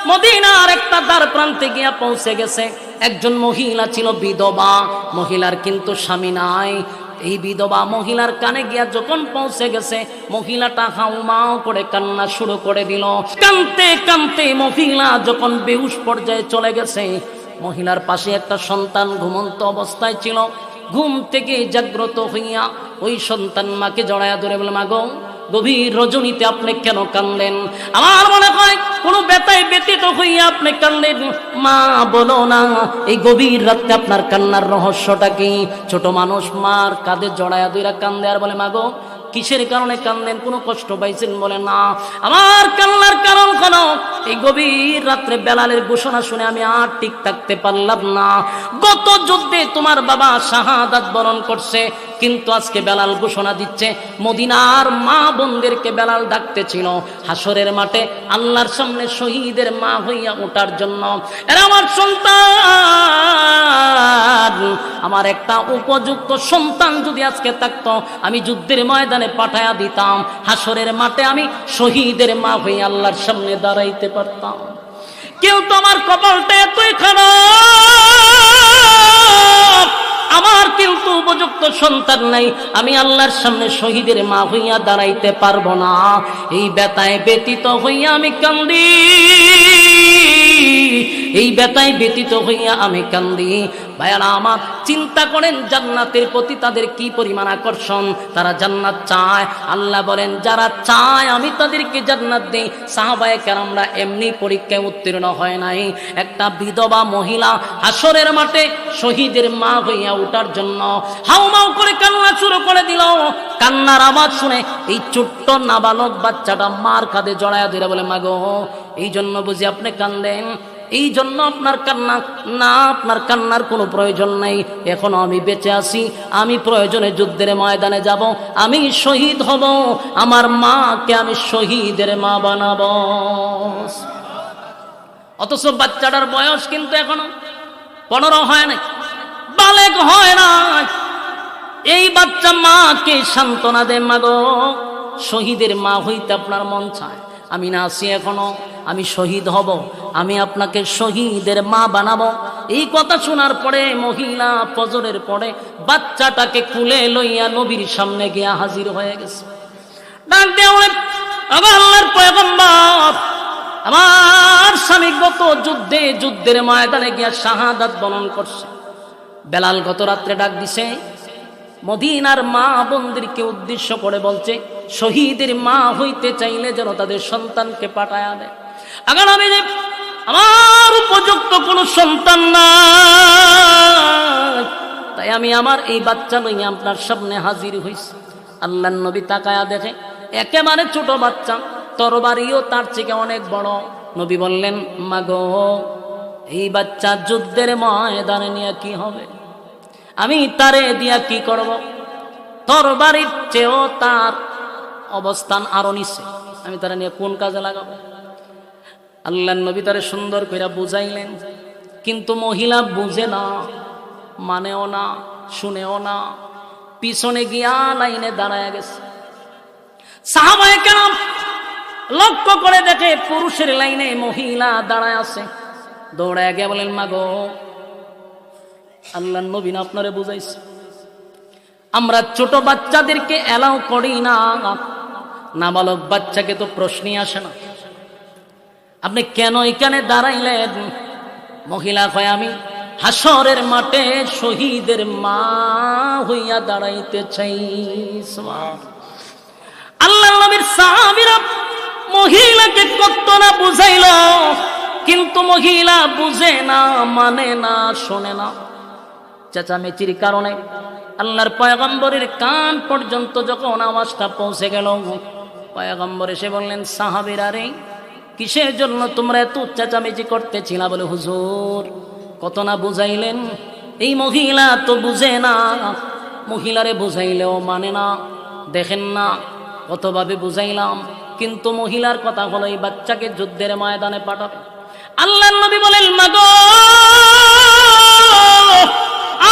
মদিনার একটা দ্বার প্রান্তে গিয়া পৌঁছে গেছে। একজন মহিলা ছিল বিধবা, মহিলার কিন্তু স্বামী নাই। এই বিধবা মহিলার কানে গিয়া যখন পৌঁছে গেছে, মহিলাটা হাউমাউ করে কান্না শুরু করে দিল। কানতে কানতে মহিলা যখন বেহুশ পর্যায়ে চলে গেছে, মহিলার পাশে একটা সন্তান ঘুমন্ত অবস্থায় ছিল। ঘুম থেকে জাগ্রত হইয়া ওই সন্তান মাকে জড়াইয়া ধরে বলে, মাগো, গভীর রজনীতে আপনি কেন কানলেন? আমার মনে হয় কোনো ব্যথায় ব্যতীত হইয়া আপনি কানলেন। মা, বলো না, এই গভীর রাতে আপনার কান্নার রহস্যটা কি? ছোট মানুষ মার কাঁধে জড়াইয়া ধইরা কান্দে আর বলে, মাগো, কিসের কারণে কান্দেন? কোনো কষ্ট পাইছেন? বলে, না, আমার কান্নার কারণ হলো এই গভীর রাত্রে বেলালের ঘোষণা শুনে আমি আর ঠিক থাকতে পারলাম না। গত যুদ্ধে তোমার বাবা শাহাদাত বরণ করছে, কিন্তু আজকে বেলাল ঘোষণা দিচ্ছে। মদিনার মা বোনদেরকে বেলাল ডাকতেছিল হাসরের মাঠে আল্লাহর সামনে শহীদের মা হইয়া ওঠার জন্য। এরা আমার সন্তান, আমার একটা উপযুক্ত সন্তান যদি আজকে থাকতো, আমি যুদ্ধের ময়দানে পাঠায়া দিতাম, হাসরের মাঠে আমি শহীদের মা হইয়া আল্লাহর সামনে দাঁড়াইতে পারতাম। কেউ তো আমার কপালটা এতই খারাপ, আমার কিন্তু উপযুক্ত সন্তান নাই, আমি আল্লাহর সামনে শহীদের মা হইয়া দাঁড়াইতে পারবো না। এই ব্যথায় ব্যতীত হইয়া আমি কান্দি, এই ব্যথায় ব্যতীত হইয়া আমি কান্দি। ভাইয়ারা আমার, চিন্তা করেন জান্নাতের প্রতি তাদের কি পরিমাণ আকর্ষণ। তারা জান্নাত চায়। আল্লাহ বলেন, যারা চায় আমি তাদেরকে জান্নাত দেই। সাহাবায়ে কেরামরা এমনি পরীক্ষায় উত্তীর্ণ হয় নাই। একটা বিধবা মহিলা হাসরের মাঠে শহীদের মা হইয়া ওঠার জন্য হাউমাউ করে কান্না শুরু করে দিল। কান্নার আওয়াজ শুনে এই ছোট্ট নাবালক বাচ্চাটা মার কাঁধে জড়ায়া ধরে বলে, মাগো, এই জন্য বুঝি আপনি কান্দেন? এই জন্য আপনার কান্না? না, আপনার কান্নার কোনো প্রয়োজন নাই। এখনো আমি বেঁচে আছি, আমি প্রয়োজনে যুদ্ধের ময়দানে যাব, আমি শহীদ হব, আমার মাকে আমি শহীদের মা বানাবো। অথচ বাচ্চাটার বয়স কিন্তু এখনো 15 হয় নাই, বালেগ হয় না। এই বাচ্চা মাকে সান্ত্বনা দেয়, মাগো, শহীদের মা হইতে আপনার মন চায়, আমি না আছি এখনো, আমি শহীদ হব, আমি আপনাকে শহীদের মা বানাবো। এই কথা শোনার পরে মহিলা ফজরের পরে বাচ্চাটাকে কুলে লইয়া নবীর সামনে গিয়া হাজির হয়ে গেছে। ডাক দিয়ে বলে, আল্লাহর পয়গম্বর, আমার স্বামী গত যুদ্ধের ময়দানে গিয়া শাহাদাত বরণ করছে। বেলাল গত রাত্রে ডাক দিছে, মদিনার মা বোনদেরকে উদ্দেশ্য করে বলছে, শহীদের মা হইতে চাইলে যেন তাদের সন্তানকে পাঠায়া দেয়। আগার আমি যে আমার উপযুক্ত কোনো সন্তান না, তাই আমি আমার এই বাচ্চা লইয়া আপনার সামনে হাজির হইছি। আল্লাহর নবী তাকায়া দেখে একেবারে ছোট বাচ্চা, তরবারিও তার থেকে অনেক বড়। নবী বললেন, মাগো, এই বাচ্চা যুদ্ধের ময়দানে নিয়ে কি হবে? আমি তারে দিয়া কি করব? তরবারির চেয়েও তার অবস্থান আরো নিচে, আমি তারা নিয়ে কোন কাজে লাগাবো? আল্লাহর নবী তারে সুন্দর করে বুঝাইলেন, কিন্তু মহিলা বুঝে না, মানেও না, শুনেও না। পিছনে গিয়া লাইনে দাঁড়ায় গেছে। সাহাবায়ে কেরাম লক্ষ্য করে দেখে পুরুষের লাইনে মহিলা দাঁড়ায় আছে। দৌড়ায় গিয়ে বলেন, মাগো, আল্লাহর নবী না আপনারে বুঝাইছে, আমরা ছোট বাচ্চাদেরকে এলাও করি না, নাবালক বাচ্চাকে তো প্রশ্নই আসে না, আপনি কেন এখানে দাঁড়াইলেন? মহিলা কয়, আমি হাসরের মাঠে শহীদের মা হইয়া দাঁড়াইতে চাই। আল্লাহর নবীর সাহাবীরা মহিলাকে কত না বুঝাইল, কিন্তু মহিলা বুঝে না, মানে না, শোনে না। চেঁচামেচির কারণে আল্লাহর পয়গম্বরের কান পর্যন্ত যখন আওয়াজটা পৌঁছে গেল, পয়গম্বর এসে বললেন, সাহাবীরা রে, কিসের জন্য তোমরা এত চেঁচামেচি করতেছিলা? বলে, হুজুর, কত না বুঝাইলেন, এই মহিলা তো বুঝে না, মহিলারে বুঝাইলেও মানে না। দেখেন না কতভাবে বুঝাইলাম, কিন্তু মহিলার কথা হলো এই বাচ্চাকে যুদ্ধের ময়দানে পাঠাবে। আল্লাহর নবী বলেন, মাগো,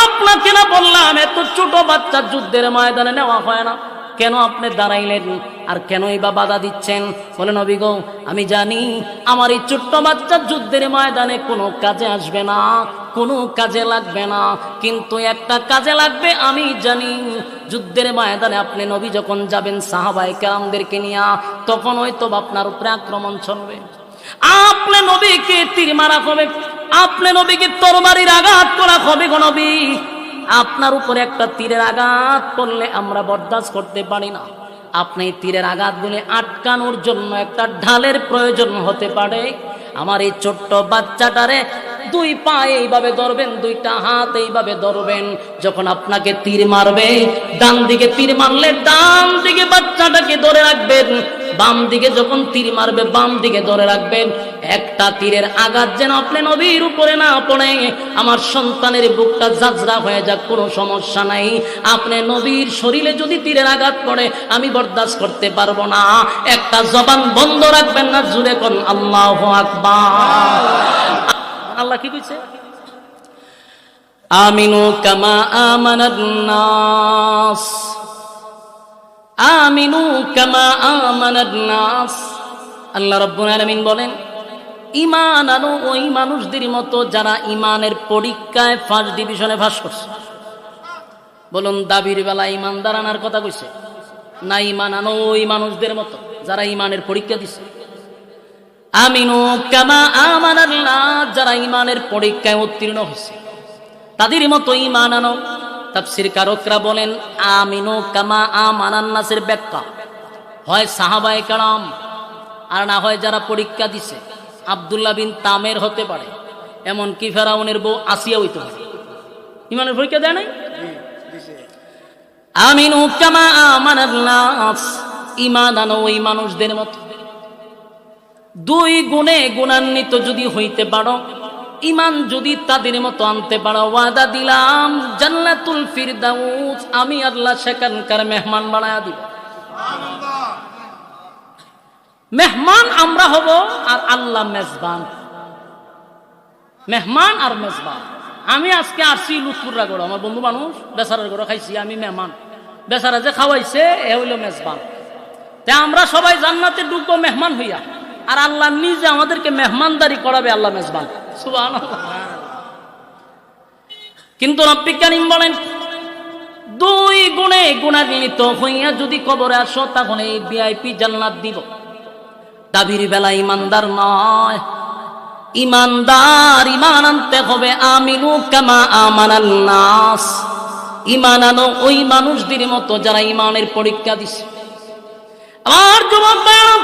আপনাকে না বললাম এত ছোট বাচ্চা যুদ্ধের ময়দানে নেওয়া হয় না? কেন আপনি দাঁড়াইলেন আর কেনই বা বাধা দিচ্ছেন? বলে নবী গো, আমি জানি আমার এই ছোট্ট বাচ্চা যুদ্ধের ময়দানে কোনো কাজে আসবে না, কোনো কাজে লাগবে না, কিন্তু একটা কাজে লাগবে আমি জানি। যুদ্ধের ময়দানে আপনি নবী যখন যাবেন সাহাবায়ে কেরামদেরকে নিয়ে, তখন হয়তো আপনার উপরে আক্রমণ চলবে, আপনি নবীকে তীর মারা হবে, আপনি নবীকে তরবারির আঘাত করা হবে গো নবী। আপনার উপরে একটা তীরের আঘাত পড়লে আমরা বরদাস্ত করতে পারি না। আপনি তীরের আঘাতগুলি আটকানোর জন্য একটা ঢালের প্রয়োজন হতে পারে। আমার এই ছোট্ট বাচ্চাটারে দুই পা এইভাবে ধরবেন, দুইটা হাত এইভাবে ধরবেন। যখন আপনাকে তীর মারবে, ডান দিকে তীর মারলে ডান দিকে বাচ্চাটাকে ধরে রাখবেন, বাম দিকে যখন তীর মারবে বাম দিকে ধরে রাখবেন। একটা তীরের আঘাত যেন আপনি নবীর উপরে না পড়ে, আমার সন্তানের বুকটা জাজরা হয়ে যাক, কোনো সমস্যা নাই। আপনি নবীর শরীরে যদি তীরের আঘাত পড়ে আমি বরদাস্ত করতে পারবো না। একটা জবান বন্ধ রাখবেন না, জুড়ে কোন আল্লাহু আকবার। আল্লাহ কি কইছে? আমিনু কামা আমানান নাস, আমিনু কামা আমানান নাস। আল্লাহ রাব্বুল আলামিন বলেন, ঈমান আনো ওই মানুষদের মতো যারা ঈমানের পরীক্ষায় ফার্স্ট ডিভিশনে পাস করছে। বলুন, দাবির বেলা ঈমানদার আনার কথা কইছে না? ঈমান আনো ওই মানুষদের মতো যারা ঈমানের পরীক্ষা দিছে। আমিনু কামা আমানান নাস, যারা ঈমানের পরীক্ষায় উত্তীর্ণ হয়েছে তাদের মতো ঈমান আনো। তাফসীর কারকরা বলেন, আমিনু কামা আমানান নাসের ব্যাখ্যা হয় সাহাবায়ে কেরাম, আর না হয় যারা পরীক্ষা দিছে। আব্দুল্লাহ বিন তামের হতে পারে, এমনকি ফেরাউনের বউ আসিয়া হইতে পারে। ঈমানের পরীক্ষা দেয় নাই? আমিনু কামা আমানান নাস, ঈমান আনো ওই মানুষদের মতো। দুই গুণে গুণান্বিত যদি হইতে পারো, ঈমান যদি তাদের মতো আনতে পারো, ওয়াদা দিলাম জান্নাতুল ফিরদাউস আমি আল্লাহ সেখানকার মেহমান বানায়া দিব। মেহমান আমরা হব আর আল্লাহ মেজবান। মেহমান আর মেজবান। আমি আজকে আসছি লুৎফুররা গড়, আমার বন্ধু মানুষ, বেচারার গড় খাইছি, আমি মেহমান। বেচারা যে খাওয়াইছে এ হইল মেজবান। তাই আমরা সবাই জান্নাতে ঢুকবো মেহমান হইয়া, আর আল্লাহ নিজে আমাদেরকে মেহমানদারি করাবে, আল্লাহ মেজবান। সুবহানাল্লাহ। কিন্তু রব্বুল কারীম বলেন, দুই গুণে গুণান্বিত হইয়া যদি কবরে আসো তখন এই ভিআইপি জান্নাত দিব। দাবির বেলা ইমানদার নয়, ইমানদার ঈমান আনতে হবে। আমিনু কামা আমানান নাস, ঈমান আনো ওই মানুষদের মতো যারা ঈমানের পরীক্ষা দিছে। আমার যুবক ভাইরা,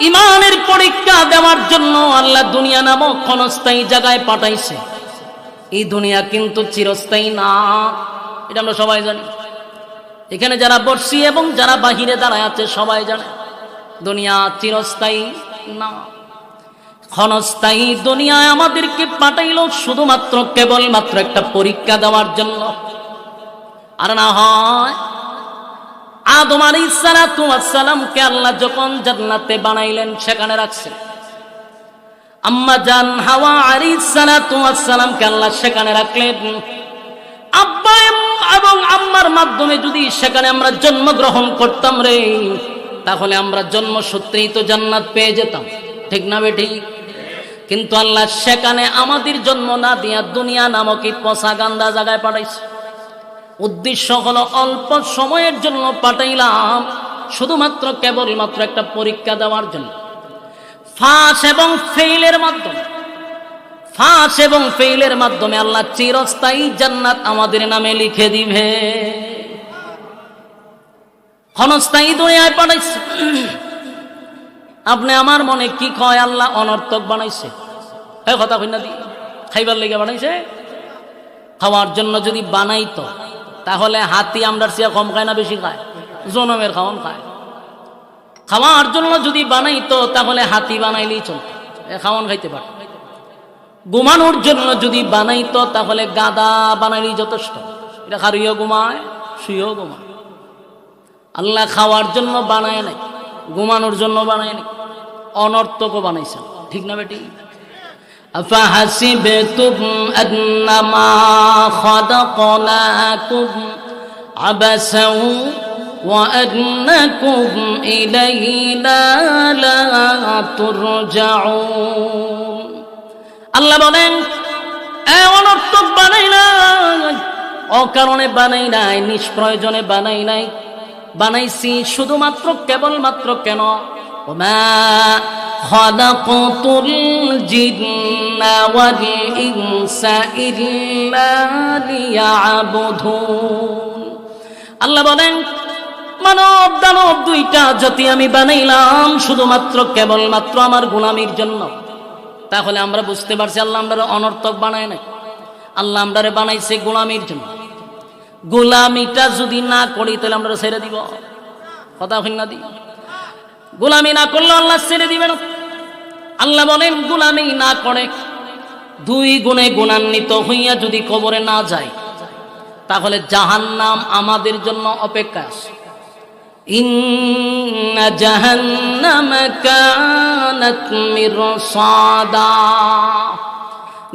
ঈমানের পরীক্ষা দেওয়ার জন্য আল্লাহ দুনিয়া নামক ক্ষণস্থায়ী জায়গায় পাঠাইছে। এই দুনিয়া কিন্তু চিরস্থায়ী না, এটা আমরা সবাই জানি। এখানে যারা বসছি এবং যারা বাহিরে দাঁড়ায় আছে সবাই জানে দুনিয়া চিরস্থায়ী না, ক্ষণস্থায়ী। দুনিয়ায় আমাদেরকে পাঠাইল শুধুমাত্র কেবলমাত্র একটা পরীক্ষা দেওয়ার জন্য। আর না হয় আদম আলাইহিস সালাতু ওয়াস সালামকে আল্লাহ যখন জান্নাতে বানাইলেন সেখানে রাখছেন। আম্মা জান হাওয়া আলাইহিস সালাতু ওয়াস সালামকে আল্লাহ সেখানে রাখলেন। আব্বা এবং আম্মার মাধ্যমে যদি সেখানে আমরা জন্মগ্রহণ করতাম রে, তাহলে আমরা জন্মসূত্রেই তো জান্নাত পেয়ে যেতাম, ঠিক না বেঠিক? কিন্তু আল্লাহ সেখানে আমাদের জন্ম না দিয়া দুনিয়া নামক এই পচা গান্দা জায়গায় পাঠাইছে। উদ্দেশ্য হলো অল্প সময়ের জন্য পাঠাইলাম, শুধুমাত্র কেবলমাত্র একটা পরীক্ষা দেওয়ার জন্য। ফাঁস এবং ফেইলের মাধ্যমে, ফাঁস এবং ফেইলের মাধ্যমে আল্লাহ চিরস্থায়ী জান্নাত আমাদের নামে লিখে দিবে। ক্ষণস্থায়ী দুনিয়ায় পাঠাইছে। আপনি আমার মনে কি কয় আল্লাহ অনর্থক বানাইছে? এই কথা কইনা দি, খাইবার লেগে বানাইছে? খাওয়ার জন্য যদি বানাইতো তাহলে হাতি আমরা চেয়ে কম খায় না বেশি খায়? জনমের খাওয়ান খায়। খাওয়ার জন্য যদি বানাইতো তাহলে হাতি বানাইলেই চলতো, খাওয়ান খাইতে পারে। ঘুমানোর জন্য যদি বানাইতো তাহলে গাদা বানাইলেই যথেষ্ট। এটা খারুইও ঘুমায়, শুয়েও ঘুমায়। আল্লাহ খাওয়ার জন্য বানায় নাই, ঘুমানোর জন্য বানায় নাই, অনর্থকও বানাইছেন, ঠিক না বেটি? আফাহাসিবতুম আন্নামা খালাকনাকুম আবাসাও وأنكم إلينا لا ترجعون আল্লাহ বলেন অনর্থক বানাই নাই, অকারণে বানাই নাই, নিষ্প্রয়োজনে বানাই নাই, বানাইছি শুধুমাত্র কেবলমাত্র কেন ওমা খালাকাতুল জিন্না ওয়াল ইনসা ইল্লা লিয়াবুদুন। আল্লাহ বলেন মানব দানব দুইটা জাতি আমি বানাইলাম শুধুমাত্র কেবলমাত্র আমার গোলামির জন্য। তাহলে আমরা বুঝতে পারছি আল্লাহ আমরা অনর্থক বানায় নাই, আল্লাহ আমরারে বানাইছে গোলামির জন্য। গোলামিটা যদি না করি তাহলে আমরা ছেড়ে দিব, কথা হইল না দি, গোলামি না করলে আল্লাহ ছেড়ে দিবে না। আল্লাহ বলেন গোলামি না করে দুই গুণে গুণান্বিত হইয়া যদি কবরে না যায় তাহলে জাহান্নাম আমাদের জন্য অপেক্ষা আছে। ইন্না জাহান্নামা কানাত মিরসাদা,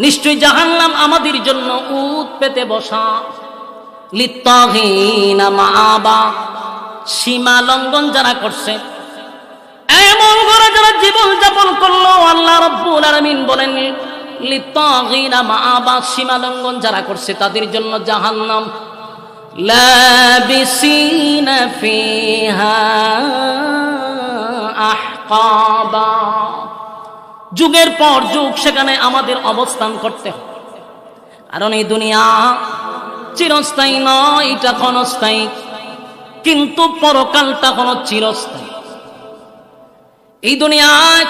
নিশ্চয় জাহান্নাম আমাদের জন্য উত পেতে বসা। লিত্তাগিনা মাআবা, সীমা লঙ্ঘন যারা করছে, এমন করে যারা জীবন যাপন করলো, আল্লাহ রাব্বুল আলামিন বলেন লিত্তাগিনা মাআবা, সীমা লঙ্ঘন যারা করছে তাদের জন্য জাহান্নাম। লাবিসিনা ফিহা আহকাবা, যুগের পর যুগ সেখানে আমাদের অবস্থান করতে হবে। কারণ এই দুনিয়া চিরস্থায়ী নয়, এটা ক্ষণস্থায়ী, কিন্তু পরকালটা কোন চিরস্থায়ী। এই দুনিয়ায়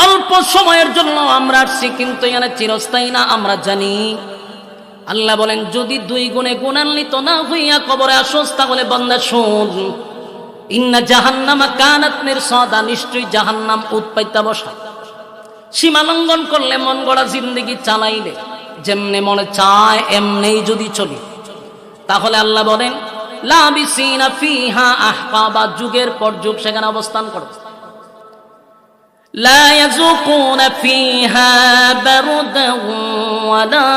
অল্প সময়ের জন্য আমরা আসছি, কিন্তু এখানে চিরস্থায়ী না আমরা জানি। আল্লাহ বলেন যদি দুই গুণে গুণান্বিত না হইয়া কবরে আসোস তাহলে বান্দা শোন, ইন্না জাহান্নামা কানাত মিরসাদা, নিশ্চয়ই জাহান্নাম উৎপাইতা বসা। সীমা লঙ্ঘন করলে, মন গড়া জিন্দেগি চালাইলে, যেমনে মনে চায় এমনেই যদি চলি, তাহলে আল্লাহ বলেন লাবিসিনা ফিহা আহকাবা, যুগের পর যুগ সেখানে অবস্থান করবে। লা ইয়াযুকুনা ফিহা বারদান ওয়ালা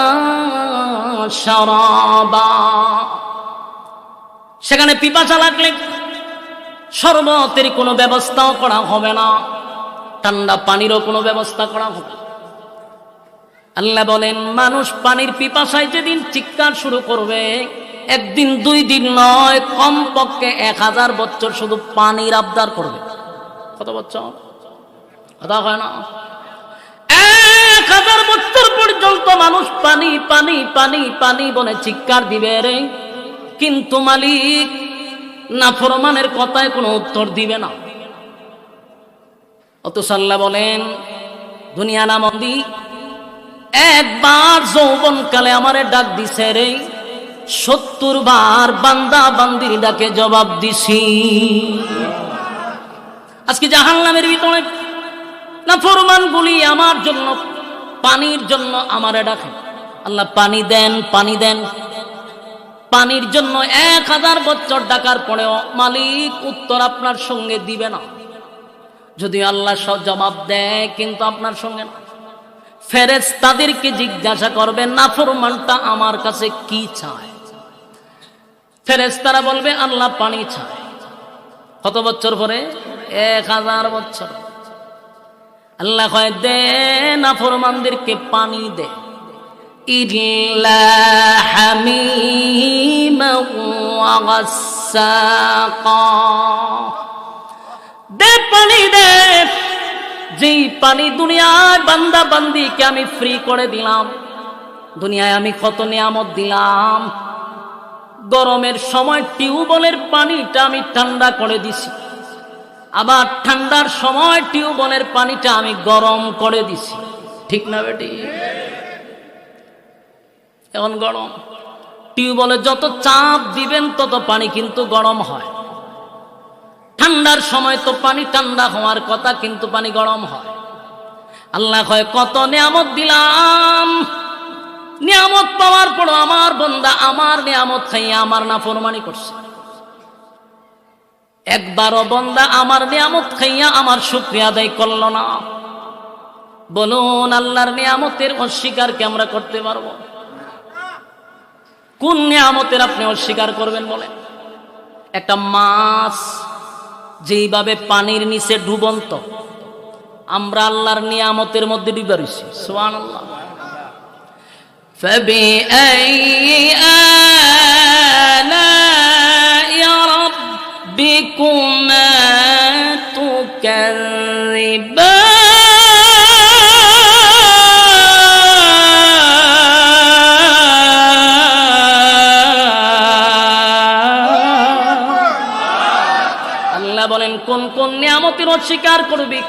শারাবা, সেখানে পিপাসা লাগলে শরবতের কোনো ব্যবস্থাও করা হবে না, ঠান্ডা পানিরও কোনো ব্যবস্থা করা হবে। আল্লাহ বলেন মানুষ পানির পিপাসায় যেদিন চিৎকার শুরু করবে, একদিন দুই দিন নয়, কমপক্ষে 1000 বছর শুধু পানির আবদার করবে। কত বছর? কথা হয় না, 1000 বছর পর্যন্ত মানুষ পানি পানি পানি পানি বলে চিৎকার দিবে রে, কিন্তু মালিক নাফরমানের কথায় কোনো উত্তর দিবে না। অথচ আল্লাহ বলেন দুনিয়া নামন্দি একবার যৌবনকালে আমারে ডাক দিছে রে, 70 বার বান্দা বান্দির ডাকে জবাব দিছি। আজকে জাহান্নামের ভিতরে নাফরমান গুলি আমার জন্য, পানির জন্য আমারে ডাকে, আল্লাহ পানি দেন পানি দেন। পানির জন্য 1000 বছর ডাকার পরেও মালিক উত্তর আপনার সঙ্গে দিবে না। যদি আল্লাহ জবাব দেয় কিন্তু আপনার সঙ্গে না, ফেরেশতাদেরকে জিজ্ঞাসা করবে নাফরমানটা আমার কাছে কি চায়। ফেরেশতারা বলবে আল্লাহ পানি চায়। কত বছর পরে? 1000 বছর। আল্লাহ কয় দে নাফরমানদেরকে পানি দে, ইল্লা হামিমা ওয়া গাসসাকা, দে পানি দে, যেই পানি দুনিয়ায় বান্দা বান্দিকে আমি ফ্রি করে দিলাম। দুনিয়ায় আমি কত নিয়ামত দিলাম, গরমের সময় টিউবওয়েলের পানিটা আমি ঠান্ডা করে দিছি, আবার ঠান্ডার সময় টিউবওয়েলের পানিটা আমি গরম করে দিছি, ঠিক না বেটি? এখন গরম, টিউবওয়েলে যত চাপ দিবেন তত পানি কিন্তু গরম হয়। ঠান্ডার সময় তো পানি ঠান্ডা হওয়ার কথা, কিন্তু পানি গরম হয়। আল্লাহ কয় কত নিয়ামত দিলাম, নিয়ামত পাওয়ার পর আমার বান্দা আমার নিয়ামত খাইয়া আমার নাফরমানি করছে। একবারও বান্দা আমার নিয়ামত খাইয়া আমার শুকরিয়া আদায় করল না। বলুন আল্লাহর নিয়ামতের অস্বীকার কি আমরা করতে পারবো? কোন নিয়ামতের আপনি অস্বীকার করবেন বলেন? একটা মাছ যেইভাবে পানির নিচে ডুবন্ত, আমরা আল্লাহর নিয়ামতের মধ্যে ডুবে রয়েছি। সুবহানাল্লাহ। فبأي آلاء ربكما تكذبان বলেন কোন কোন নিয়ামতের অস্বীকার করবি?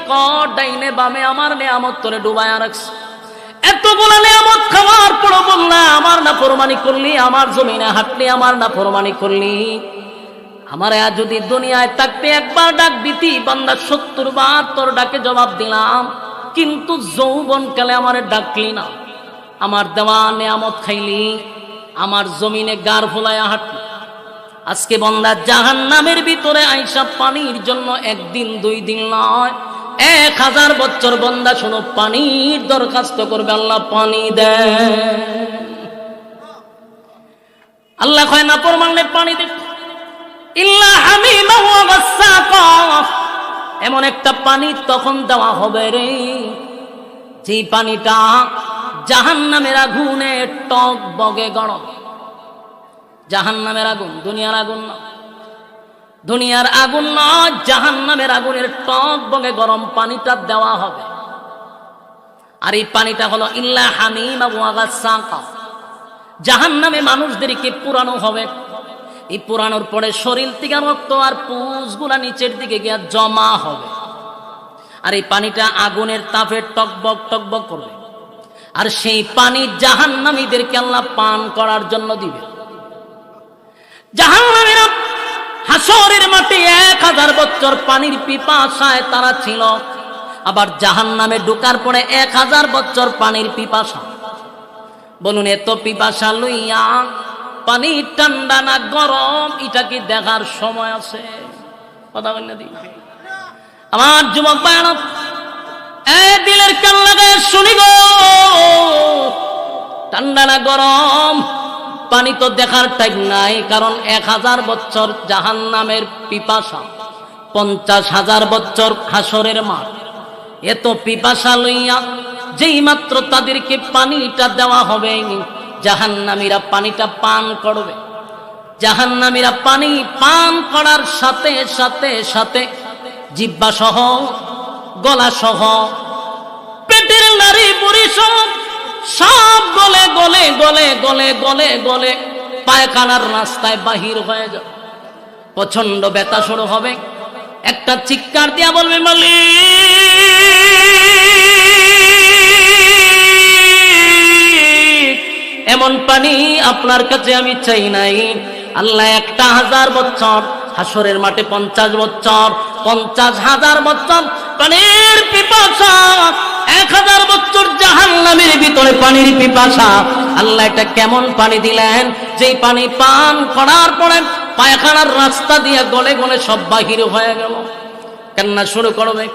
ডাইনে বামে আমার নিয়ামত তোরে ডুবায়া রাখছে। এতগুলো নিয়ামত খাওয়ার পর বললা আমার নাফরমানি করলি, আমার জমিনে হাঁটলি, আমার নাফরমানি করলি। আমার যদি দুনিয়ায় থাকতে একবার ডাক দিতি বান্দা 70 বার তোর ডাকে জবাব দিলাম, কিন্তু যৌবনকালে আমারে ডাকলি না, আমার দেওয়া নিয়ামত খাইলি, আমার জমিনে গার ফুলাইয়া হাঁটলি। আজকে বান্দা জাহান্নামের ভিতরে আইসা পানির জন্য একদিন 2 দিন নয় 1000 বছর বান্দা শোনো পানির দরখাস্ত করবে, আল্লাহ পানি দেন। আল্লাহ কয় না পরমানে পানি দে, ইল্লা হামিমা ওয়া গাসসাকা, এমন একটা পানি তখন দেওয়া হবে রে যেই পানিটা জাহান্নামের আগুনে টক বগে গরম। জাহান্নামের আগুন, দুনিয়ার আগুন না, দুনিয়ার আগুন নয়, জাহান্নামের আগুনের টক বগে গরম পানিটা দেওয়া হবে। আর এই পানিটা হলো ইল্লা হামিমা ওয়া গাসসাকা। জাহান্নামে মানুষদেরকে পুরানো হবে, এই পুরানোর পরে শরীর থেকে রক্ত আর পুষগুলা নিচের দিকে গিয়া জমা হবে। আর এই পানিটা আগুনের তাপে টকবক টকবক করবে। আর সেই পানি জাহান্নামীদেরকে আল্লাহ পান করার জন্য দিবে। জাহান্নামীরা হাসরের মাঠে 1000 বছর পানির পিপাসায় তারা ছিল, আবার জাহান্নামে ঢোকার পরে 1000 বছর পানির পিপাসা। বলুন এত পিপাসা লইয়া পানি ঠান্ডা না গরম এটা কি দেখার সময় আছে? কথা বল না দি আমার যুবক ভাইরা, দিলের কান লাগায় শুনি গো, ঠান্ডা না গরম পানি তো দেখার টাইম নাই, কারণ 1000 বছর জাহান্নামের পিপাসা, 50,000 বছর হাসরের মাঠ। এত পিপাসা লইয়া যেই মাত্র তাদেরকে পানিটা দেওয়া হবে, জাহান্নামীরা পানিটা পান করবে। জাহান্নামীরা পানি পান করার সাথে সাথে সাথে জিহ্বা সহ, গলা সহ, পেটের নাড়ি বুড়ি সব গলে গলে গলে গলে গলে গলে পায়খানার রাস্তায় বাহির হয়ে যাবে। প্রচন্ড ব্যথা শুরু হবে, একটা চিৎকার দিয়া বলবে মালিক এমন পানি আপনার কাছে আমি চাই নাই। আল্লাহ 1000 বছর হাসরের মাঠে 50 বছর, 50,000 বছর পানির পিপাসা, 1000 বছর জাহান্নামের ভিতরে পানির পিপাসা। আল্লাহ এটা কেমন পানি দিলেন, যেই পানি পান করার পরে পায়খানার রাস্তা দিয়ে গলে গলে সব বাহির হয়ে গেল। কান্না শুরু করবে,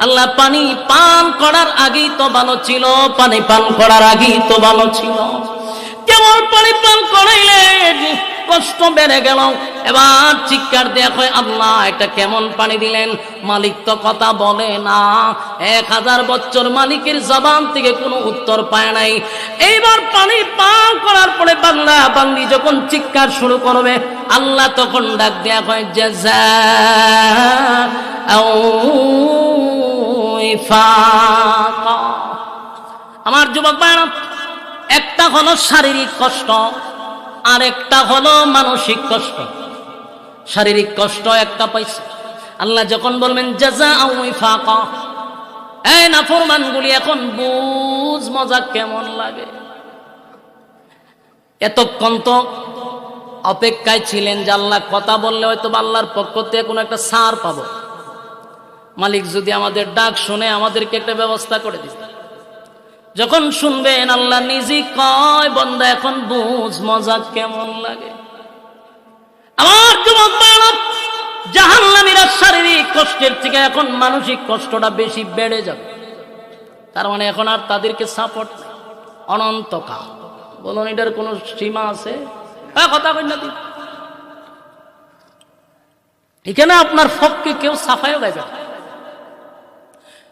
আল্লাহ পানি পান করার আগেই তো ভালো ছিল, পানি পান করার আগেই তো ভালো ছিল, কেমন পানি পান করাইলেন, কষ্ট বেড়ে গেল। এবার চিৎকার দেয়া হয় আল্লাহ এটা কেমন পানি দিলেন? মালিক তো কথা বলে না, 1000 বছর মালিকের জবান থেকে কোনো উত্তর পায় নাই। এইবার পানি পান করার পরে বান্দা বান্দি যখন চিৎকার শুরু করবে, আল্লাহ তখন ডাক দেয়া হয় জাযাআও ওয়াফাকা। আমার যুবক ভাইরা, একটা হলো শারীরিক কষ্ট, আর একটা হলো মানসিক কষ্ট। শারীরিক কষ্ট একটা পাইছে, আল্লাহ যখন বলবেন জাযাআও ওয়াফাকা, এই নাফরমানগুলি এখন বুঝ মজা কেমন লাগে। এতক্ষণ তো অপেক্ষায় ছিলেন যে আল্লাহ কথা বললে হয়তো আল্লাহর পক্ষ থেকে কোনো একটা ছাড় পাবো, মালিক যদি আমাদের ডাক শুনে আমাদেরকে একটা ব্যবস্থা করে দিবে। যখন শুনবেন আল্লাহ নিজেই কয় বান্দা এখন বুঝ মজা কেমন লাগে। আমার যুবক ভাইরা, জাহান্নামীরা শারীরিক কষ্টের থেকে এখন মানসিক কষ্টটা বেশি বেড়ে যাবে। তার মানে এখন আর তাদেরকে সাপোর্ট নেই অনন্তকাল। বলুন এটার কোনো সীমা আছে? কথা কই না, এখানে আপনার ফককে কেউ সাফাইও গাইবে না।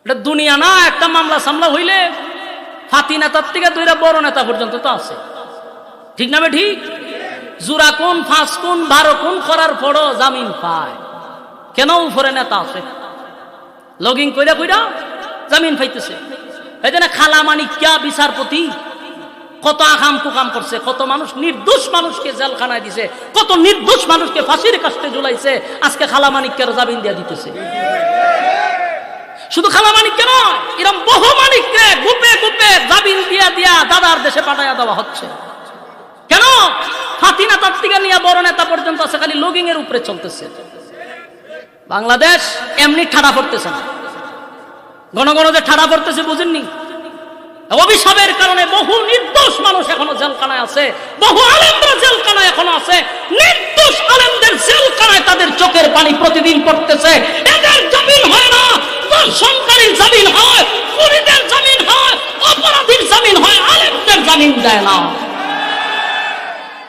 এটা দুনিয়া না, একটা মামলা সামলা হইলে ফাতি নেতার থেকে দুইটা বড় নেতা পর্যন্ত তো আছে, ঠিক না বে ঠিক? জুরা কোন ফাঁস কোন 12 কোন করার পরও জামিন পায় কেন? উপরে নেতা আছে, লগিং কইরা কইরা জামিন পাইতেছে। এই জন্য খালা মানিক্যা বিচারপতি কত আকাম কুকাম করছে, কত মানুষ নির্দোষ মানুষকে জেলখানায় দিছে, কত নির্দোষ মানুষকে ফাঁসির কাস্টে ঝুলাইছে, আজকে খালা মানিক্যার জামিন দিয়া দিতেছে। শুধু খালা মানিক্য নয়, এরকম বহু মানিককে গুপে গুপে জামিন দিয়া দিয়া দাদার দেশে পাঠাইয়া দেওয়া হচ্ছে। কেন? ফাতি নেতার থেকে নিয়ে বড় নেতা পর্যন্ত আছে, খালি লগিং এর উপরে চলতেছে। বাংলাদেশ এমনি ঠাড়া পড়তেছে না, ঘন ঘন যে ঠাড়া পড়তেছে বুঝেননি? অভিশাপের কারণে বহু নির্দোষ মানুষ এখনো জেলখানায় আছে, বহু আলেমরা জেলখানায় এখনো আছে। নির্দোষ আলেমদের জেলখানায় তাদের চোখের পানি প্রতিদিন পড়তেছে। এদের জামিন হয় না, দর্শনকারীর জামিন হয়, খুনিদের জামিন হয়, অপরাধীর জামিন হয়, আলেমদের জামিন দেয় না।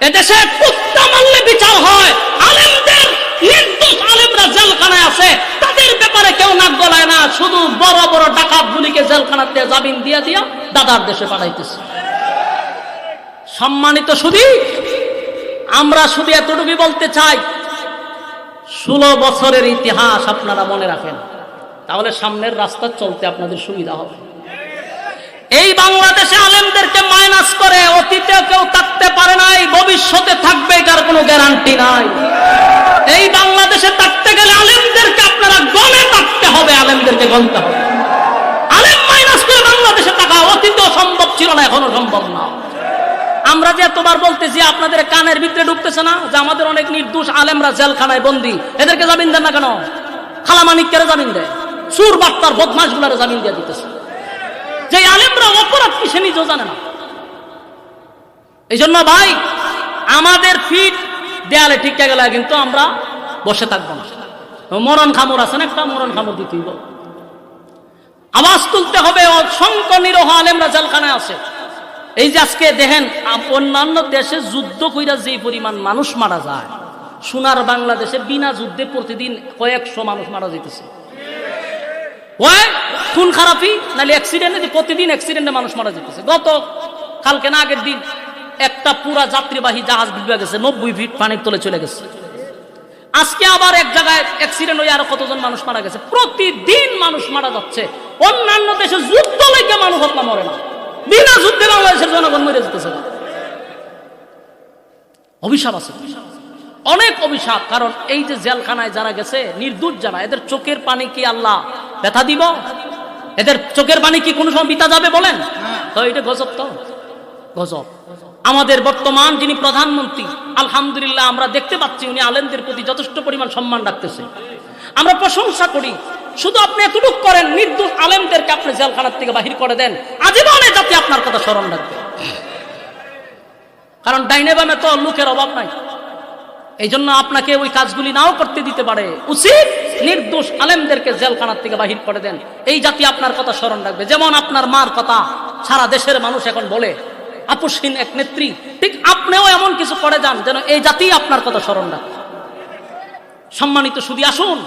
এদেশে কুত্তা মারলে বিচার হয়, আলেমদের নির্দোষ আলেমরা জেলখানায় আছে, তাদের ব্যাপারে কেউ নাক গলায় না। শুধু বড় বড় ডাকাত গুলিকে জেলখানাতে জামিন দিয়া দিয়া দাদার দেশে পাঠাইতেছে। সম্মানিত শুধু আমরা শুধু এতটুকুই বলতে চাই, 16 বছরের ইতিহাস আপনারা মনে রাখেন, তাহলে সামনের রাস্তা চলতে আপনাদের সুবিধা হবে। এই বাংলাদেশে আলেমদেরকে মাইনাস করে অতীতে কেউ থাকতে পারে নাই, ভবিষ্যতে থাকবে এটার কোনো গ্যারান্টি নাই। এই বাংলাদেশে থাকতে গেলে আলেমদেরকে আপনারা গণে থাকতে হবে, আলেমদেরকে গণতে হবে। আলেম মাইনাস করে বাংলাদেশে থাকা অতীতেও সম্ভব ছিল না, এখনো সম্ভব না। আমরা যে এতবার বলতেছি, আপনাদের কানের ভিতরে ঢুকতেছে না যে আমাদের অনেক নির্দোষ আলেমরা জেলখানায় বন্দী, এদেরকে জামিন দেন না কেন? খালা মানিক্যের জামিন দেয়, সুর বার্তার বদমাশ গুলারে জামিন দিয়ে দিতেছে। যে আলেমরা অপরাধ কি সে নিজেও জানে না। এই জন্য ভাই, আমাদের ফিট দেয়ালে ঠিকঠাক গেলে কিন্তু আমরা বসে থাকবো না। মরণ খামর আছে না, একটা মরণ খামর দিতে হইব, আওয়াজ তুলতে হবে। অসংখ্য নিরহ আলেমরা জেলখানায় আছে। এই যে আজকে দেখেন, অন্যান্য দেশে যুদ্ধ কইরা যে পরিমাণ মানুষ মারা যায়, সোনার বাংলাদেশে বিনা যুদ্ধে প্রতিদিন কয়েকশো মানুষ মারা যেতেছে। খুন খারাপি নাহলে অ্যাক্সিডেন্টে, প্রতিদিন অ্যাক্সিডেন্টে মানুষ মারা যেতেছে। গত কালকে না আগের দিন একটা পুরা যাত্রীবাহী জাহাজ ডুবে গেছে, 90 ফিট পানির তলে চলে গেছে। আজকে আবার এক জায়গায় অ্যাক্সিডেন্ট হয়ে আরো কতজন মানুষ মারা গেছে। প্রতিদিন মানুষ মারা যাচ্ছে। অন্যান্য দেশে যুদ্ধ লেগে মানুষ হত্যা মরে না, বিনা যুদ্ধে বাংলাদেশের জনগণ মরে যেতেছে। অভিশাপ আছে, অনেক অভিশাপ। কারণ এই যে জেলখানায় যারা গেছে, নির্দোষ যারা, এদের চোখের পানি কি আল্লাহ ব্যথা দিব? এদের চোখের পানি কি কোনো সময় বিতা যাবে বলেন? তো এটা গজব, তো গজব। আমাদের বর্তমান যিনি প্রধানমন্ত্রী, আলহামদুলিল্লাহ আমরা দেখতে পাচ্ছি উনি আলেমদের প্রতি যথেষ্ট পরিমাণ সম্মান রাখতেছে, আমরা প্রশংসা করি। শুধু আপনি এতটুকু করেন, নির্দোষ আলেমদেরকে আপনি জেলখানার থেকে বাহির করে দেন, আজীবনে জাতি আপনার কথা স্মরণ রাখবে। কারণ ডাইনে বামে তো লোকের অভাব নাই, এই জন্য আপনাকে ওই কাজগুলি নাও করতে দিতে পারে। উচিত নির্দোষ আলেমদেরকে জেলখানার থেকে বাহির করে দেন, এই জাতি আপনার কথা স্মরণ রাখবে। যেমন আপনার মার কথা সারা দেশের মানুষ এখন বলে, আপসহীন এক নেত্রী, ঠিক আপনিও এমন কিছু করে যান যেন এই জাতি আপনার কথা স্মরণ রাখে। সম্মানিত শুধু আসুন,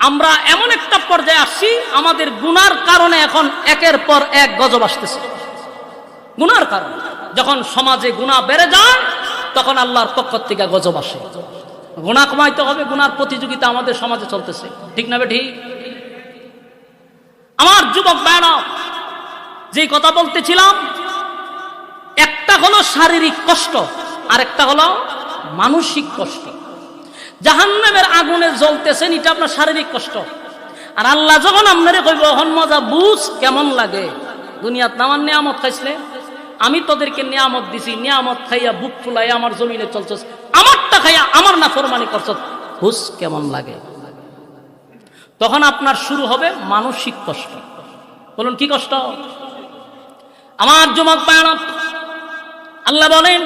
আমরা এমন একটা পর্যায়ে আসছি, আমাদের গুনার কারণে এখন একের পর এক গজব আসতেছে। গুনার কারণে যখন সমাজে গুনাহ বেড়ে যায়, তখন আল্লাহর পক্ষ থেকে গজব আসে। গুনাহ কমাইতে হবে, গুনার প্রতিযোগিতা আমাদের সমাজে চলতেছে, ঠিক না ঠিক? আমার যুবক ভাইরা, যে কথা বলতেছিলাম, একটা হলো শারীরিক কষ্ট, আর একটা হলো মানসিক কষ্ট। জাহান্নামের আগুনে জ্বলতেছেন, এটা আপনার শারীরিক কষ্ট। আর আল্লাহ যখন আপনারে কইব, হন মজা বুঝ কেমন লাগে, দুনিয়াত নামান নিয়ামত খাইছিলে, আমি তোদেরকে নিয়ামত দিছি, নিয়ামত খাইয়া বুক ফুলাইয়া আমার জমিনে চলছস, আমারটা খাইয়া আমার নাফরমানি করছস, বুঝ কেমন লাগে। তখন আপনার শুরু হবে মানসিক কষ্ট। বলুন কি কষ্ট? আমার যুবক ভাইরা, আল্লাহ বলেন,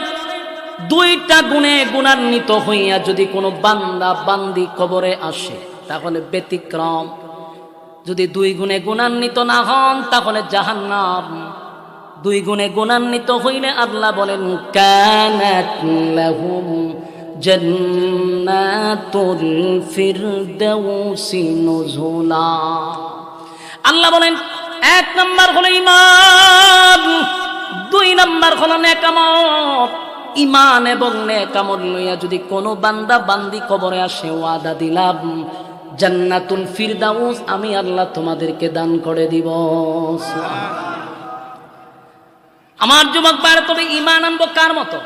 দুইটা গুণে গুণান্বিত হইয়া যদি কোনো বান্দা বান্দি কবরে আসে, তাহলে ব্যতিক্রম। যদি 2 গুণে গুণান্বিত না হন, তাহলে জাহান্নাম। 2 গুণে গুণান্বিত হইলে আল্লাহ বলেন, কানাত লাহুম জান্নাতুল ফিরদাউসি নুজুলা। আল্লাহ বলেন, এক নাম্বার হলো ঈমান, দুই নাম্বার হলো নেকামত। ঈমান এবং নেকামত লইয়া যদি কোনো বান্দা বান্দি কবরে আসে, ওয়াদা দিলাম জান্নাতুল ফিরদাউস আমি আল্লাহ তোমাদেরকে দান করে দিব। আমার যুবক ভাইরা, তবে ঈমান আনবো কার মতো?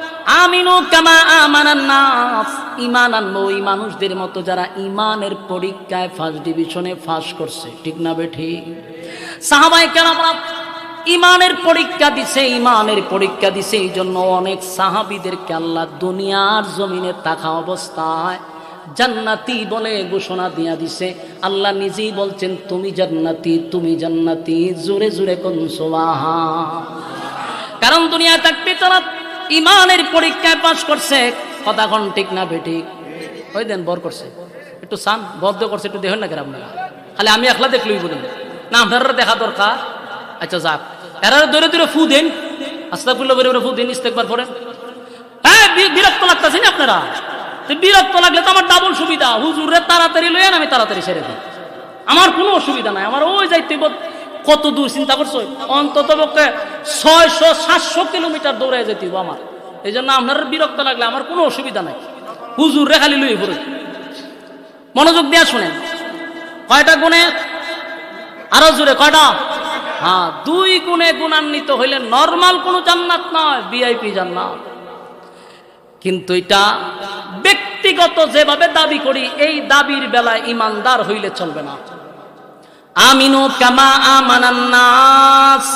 আমিনু কামা আমানান নাস। ঈমান আনবো ওই মানুষদের মতো যারা ঈমানের পরীক্ষায় ফার্স্ট ডিভিশনে পাস করছে। ঠিক না বেঠিক? সাহাবায়ে কেরামরা ঈমানের পরীক্ষা দিছে, ঈমানের পরীক্ষা দিছে। এই জন্য অনেক সাহাবীদেরকে আল্লাহ দুনিয়ার জমিনে থাকা অবস্থায় জান্নাতি বলে ঘোষণা দিয়া দিছে। আল্লাহ নিজেই বলছেন, তুমি জান্নাতি, তুমি জান্নাতি। জোরে জোরে কোন সুবহান। কারণ দুনিয়া থাকতে তারা ঈমানের পরীক্ষায় পাস করছে। কথা কোন ঠিক না বেঠিক? ওই দেন বর করছে, একটু সান বদ্ধ করছে, একটু দেখেন না কেন আপনারা? খালি আমি একলা দেখলেই বলেন না, আপনারা দেখা দরকার। আচ্ছা যাক, এরা ধরে ধরে ফু দেন, আস্তাগফিরুল্লাহ বলে ফু দেন, ইস্তেগফার করেন। হ্যাঁ, বিরক্ত লাগতেছে না আপনারা? বিরক্ত লাগলে তো আমার ডাবল সুবিধা, হুজুরে তাড়াতাড়ি লইয়েন, আমি তাড়াতাড়ি ছেড়ে দিই, আমার কোনো অসুবিধা নাই। আমার ওই যাইতে কত দূর চিন্তা করছো? অন্তত পক্ষে 600-700 কিলোমিটার দৌড়ে যেতে আমার। এই জন্য আপনার বিরক্ত লাগলে আমার কোনো অসুবিধা নাই, হুজুরে খালি লইয়ে পড়ে। মনোযোগ দিয়ে শুনেন, কয়টা গুণে? আরো জোরে কয়টা? হ্যাঁ, 2 গুণে গুণান্বিত হইলে নরমাল কোনো জান্নাত নয়, ভিআইপি জান্নাত। কিন্তু এটা ব্যক্তিগত যেভাবে দাবি করি, এই দাবির বেলায় ইমানদার হইলে চলবে না। আমিনু কামা আমানান নাস।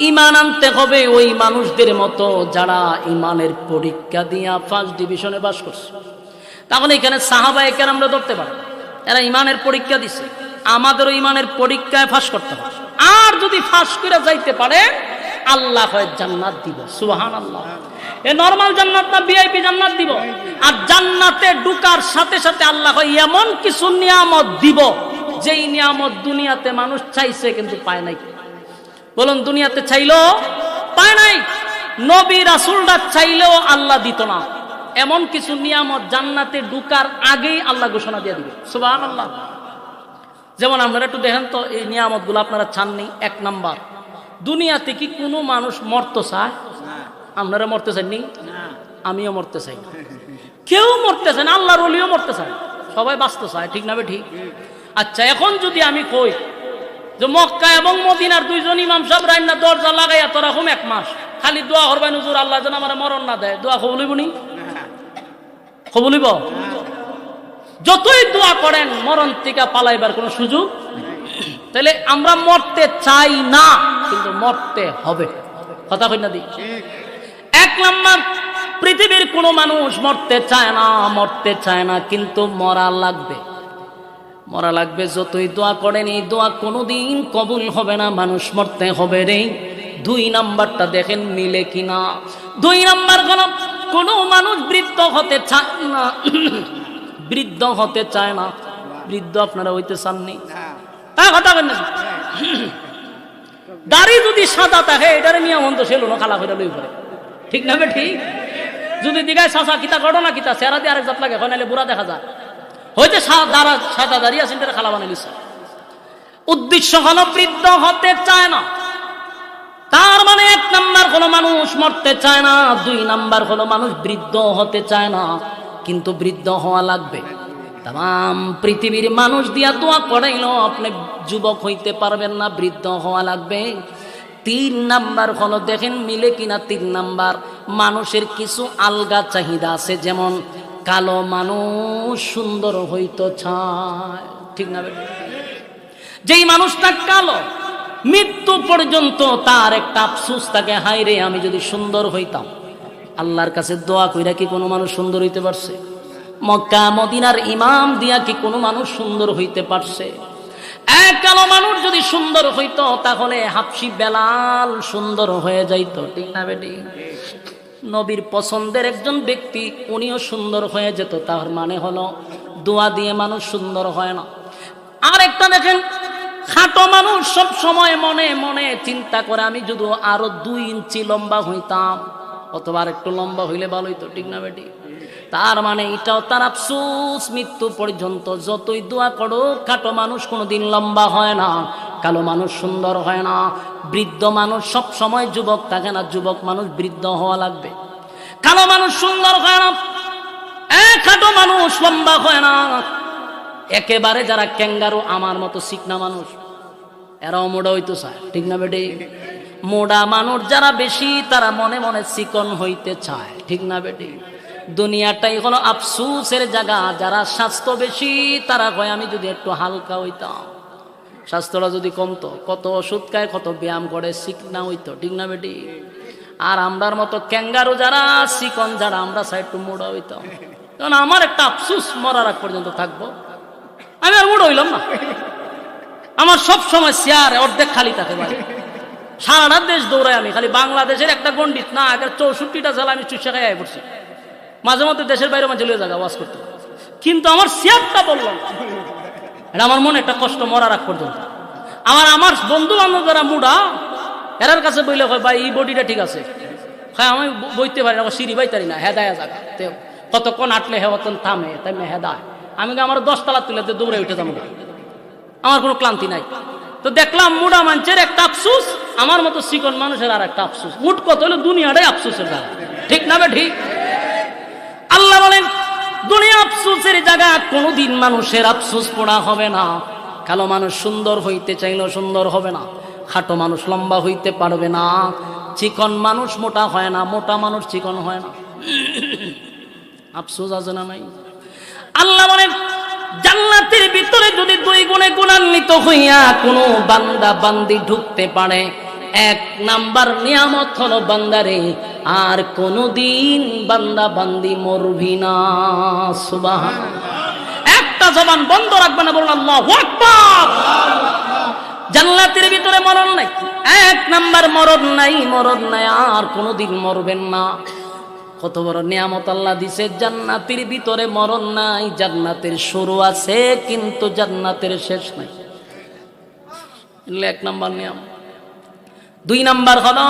ঈমান আনতে হবে ওই মানুষদের মতো যারা ঈমানের পরীক্ষা দিয়া ফার্স্ট ডিভিশনে পাস করছে। তাহলে এখানে সাহাবায়ে কেরামরা ধরতে পারে, এরা ঈমানের পরীক্ষা দিছে, আমাদেরও ঈমানের পরীক্ষায় পাস করতে হবে। আর যদি পাস করে যাইতে পারে, আল্লাহ হয় জান্নাত দিব। সুবহানাল্লাহ। এ নরমাল জান্নাত না, ভিআইপি জান্নাত দিব। আর জান্নাতে ঢুকার সাথে সাথে আল্লাহ হয় এমন কিছু নিয়ামত দিব, যেই নিয়ামত দুনিয়াতে মানুষ চাইছে কিন্তু পায় নাই। বলুন, দুনিয়াতে চাইলো পায় নাই, নবী রাসূলরা চাইলেও আল্লাহ দিত না। এমন কিছু নিয়ামত জান্নাতে ঢুকার আগেই আল্লাহ ঘোষণা দিয়ে দিবে। সুবহানাল্লাহ। যেমন আপনারা একটু দেখেন তো, এই নিয়ামতগুলো আপনারা চাননি। 1 নাম্বার, দুনিয়াতে কি কোনো মানুষ মরতে চায়? আপনারা মরতে চাননি? আমিও মরতে চাই না, কেউ মরতে চায় না, আল্লাহর ওলিও মরতে চায় না, সবাই বাঁচতে চায়। ঠিক না ঠিক? আচ্ছা, এখন যদি আমি কই যে মক্কা এবং মদিনার 2জন ইমাম সাহেব রাইনা দরজা লাগাইয়া তোরা হুম 1 মাস খালি দোয়া করবেন, হুজুর আল্লাহ যেন আমার মরণ না দেয়, দোয়া কবুলিব নি? কবুলিব? যতই দোয়া করেন মরণ থেকে পালাইবার কোনো সুযোগ। তাহলে আমরা মরতে চাই না, কিন্তু মরতে হবে। কথা কই না দি? 1 নাম্বার, পৃথিবীর কোনো মানুষ মরতে চায় না, মরতে চায় না, কিন্তু মরা লাগবে, মরা লাগবে। যতই দোয়া করেন এই দোয়া কোনোদিন কবুল হবে না, মানুষ মরতে হবে রে। 2 নাম্বারটা দেখেন মিলে কিনা। 2 নাম্বার হলো, কোনো মানুষ বৃদ্ধ হতে চায় না, বৃদ্ধ হতে চায় না। বৃদ্ধ আপনারা হইতে চাননি? হ্যাঁ, কথা বলেন না। দাড়ি যদি সাদা থাকে, এটারে নিয়ে মন তো সেলুন খালা করে লই পড়ে। ঠিক না ঠিক? যদি দিঘায় সাসা কিতা ঘটনা কিতা চেহারা দিয়ে আরেক জাত লাগে, নাহলে বুড়া দেখা যায়। হইতে সাদা দাড়ি আছে, খালা বানিয়ে নিছে। উদ্দেশ্য হলো বৃদ্ধ হতে চায় না। তার মানে 1 নাম্বার হলো মানুষ মরতে চায় না, 2 নাম্বার হলো মানুষ বৃদ্ধ হতে চায় না, কিন্তু বৃদ্ধ হওয়া লাগবে। তাম পৃথিবীর মানুষ দিয়া দোয়া করাইলো আপনি যুবক হইতে পারবেন না, বৃদ্ধ হওয়া লাগবে। 3 নাম্বার হলো, দেখেন মিলে কিনা। 3 নাম্বার, মানুষের কিছু আলগা চাহিদা আছে, যেমন কালো মানুষ সুন্দর হইতে চায়। ঠিক না? যেই মানুষটা কালো, মৃত্যু পর্যন্ত তার একটা আফসোস থাকে, হাই রে আমি যদি সুন্দর হইতাম। আল্লাহর কাছে দোয়া কইরা কি কোনো মানুষ সুন্দর হইতে পারছে? মক্কা মদিনার ইমাম দিয়া কি কোনো মানুষ সুন্দর হইতে পারছে? এক কালো মানুষ যদি সুন্দর হইতো, তাহলে হাফসি বেলাল সুন্দর হয়ে যাইতো। ঠিক না বেটি? নবীর পছন্দের একজন ব্যক্তি, উনিও সুন্দর হয়ে যেত। তার মানে হলো দোয়া দিয়ে মানুষ সুন্দর হয় না। আর একটা দেখেন, খাটো মানুষ সব সময় মনে মনে চিন্তা করে, আমি যদি আরো 2 ইঞ্চি লম্বা হইতাম, অথবা একটু লম্বা হইলে ভালো হইতো। ঠিক না বেটি? তার মানে এটাও তার আফসোস, মৃত্যু পর্যন্ত যতই দোয়া করো খাটো মানুষ কোনোদিন লম্বা হয় না, কালো মানুষ সুন্দর হয় না, বৃদ্ধ মানুষ সব সময় যুবক থাকে না, যুবক মানুষ বৃদ্ধ হওয়া লাগবে। কালো মানুষ সুন্দর হয় না, খাটো মানুষ লম্বা হয় না। একেবারে যারা ক্যাঙ্গারু আমার মতো চিকনা মানুষ, এরাও মোটা হইতে চায়, ঠিক না বেটি? মোটা মানুষ যারা বেশি তারা মনে মনে চিকন হইতে চায়, ঠিক না বেটি? দুনিয়াটাই হলো আফসোসের জায়গা। যারা স্বাস্থ্য বেশি তারা কয় আমি যদি একটু হালকা হইতাম, স্বাস্থ্যটা যদি কমতো, কত ওষুধ খায়, কত ব্যায়াম করে, চিকনা হইতো, ঠিক না বেটি? আর আমরার মতো ক্যাঙ্গারু যারা চিকন যারা, আমরা চাই একটু মোটা হইতাম। কারণ আমার একটা আফসোস, মরার আগ পর্যন্ত থাকবো, আমি আর মোটা হইলাম না। আমার সব সময় চেয়ারে অর্ধেক খালি থাকে ভাই, সারাটা দেশ দৌড়াই আমি, খালি বাংলাদেশের একটা গন্ডিত না, আগের 64টা জেলা আমি চুষে খাই পড়ছি। মাঝে মধ্যে দেশের বাইরে মাঝে চলে জায়গা ওয়াজ করতে, কিন্তু আমার চেয়ারটা বললাম, এটা আমার মনে একটা কষ্ট মরার আগ পর্যন্ত। আমার বন্ধু বান্ধব যারা মুডা, এরার কাছে বইলে হয় ভাই এই বডিটা ঠিক আছে, হ্যাঁ আমি বইতে পারি না, সিঁড়ি বাইতারি না, হেদায় জায়গা কতক্ষণ আটলে হেওয়াতন থামে, তাই হেদায়। আমি আমার 10 তলা তুলে দৌড়ে উঠে যাবো, আমার কোনো ক্লান্তি নাই। তো দেখলাম মুডা মানুষের একটা আফসুস, আমার মতো চিকন মানুষের আর একটা আফসুস। মুড কত হলো দুনিয়াটাই আফসুসের জায়গা, ঠিক না বে ঠিক? আল্লাহ বলেন দুনিয়া আফসোসের জায়গা, কোনোদিন মানুষের আফসোস পড়া হবে না। কালো মানুষ সুন্দর হইতে চাইলেও সুন্দর হবে না, খাটো মানুষ লম্বা হইতে পারবে না, চিকন মানুষ মোটা হয় না, মোটা মানুষ চিকন হয় না। আফসোস আছে না নাই? আল্লাহ বলেন জান্নাতের ভিতরে যদি 2 গুণে গুণান্বিত হইয়া কোনো বান্দা বান্দি ঢুকতে পারে, 1 নাম্বার নিয়ামত হলো বান্দারে আর কোনদিন বান্দা বান্দি মরবি না। সুবহানাল্লাহ। একটা জবান বন্ধ রাখবে না, বলুন আল্লাহু আকবার। জান্নাতের ভিতরে মরণ নাই, 1 নাম্বার মরণ নাই, মরণ নাই, আর কোনদিন মরবেন না। কত বড় নিয়ামত আল্লাহ দিছে, জান্নাতের ভিতরে মরণ নাই। জান্নাতের শুরু আছে কিন্তু জান্নাতের শেষ নাই, 1 নাম্বার নিয়ামত। 2 নাম্বার হলো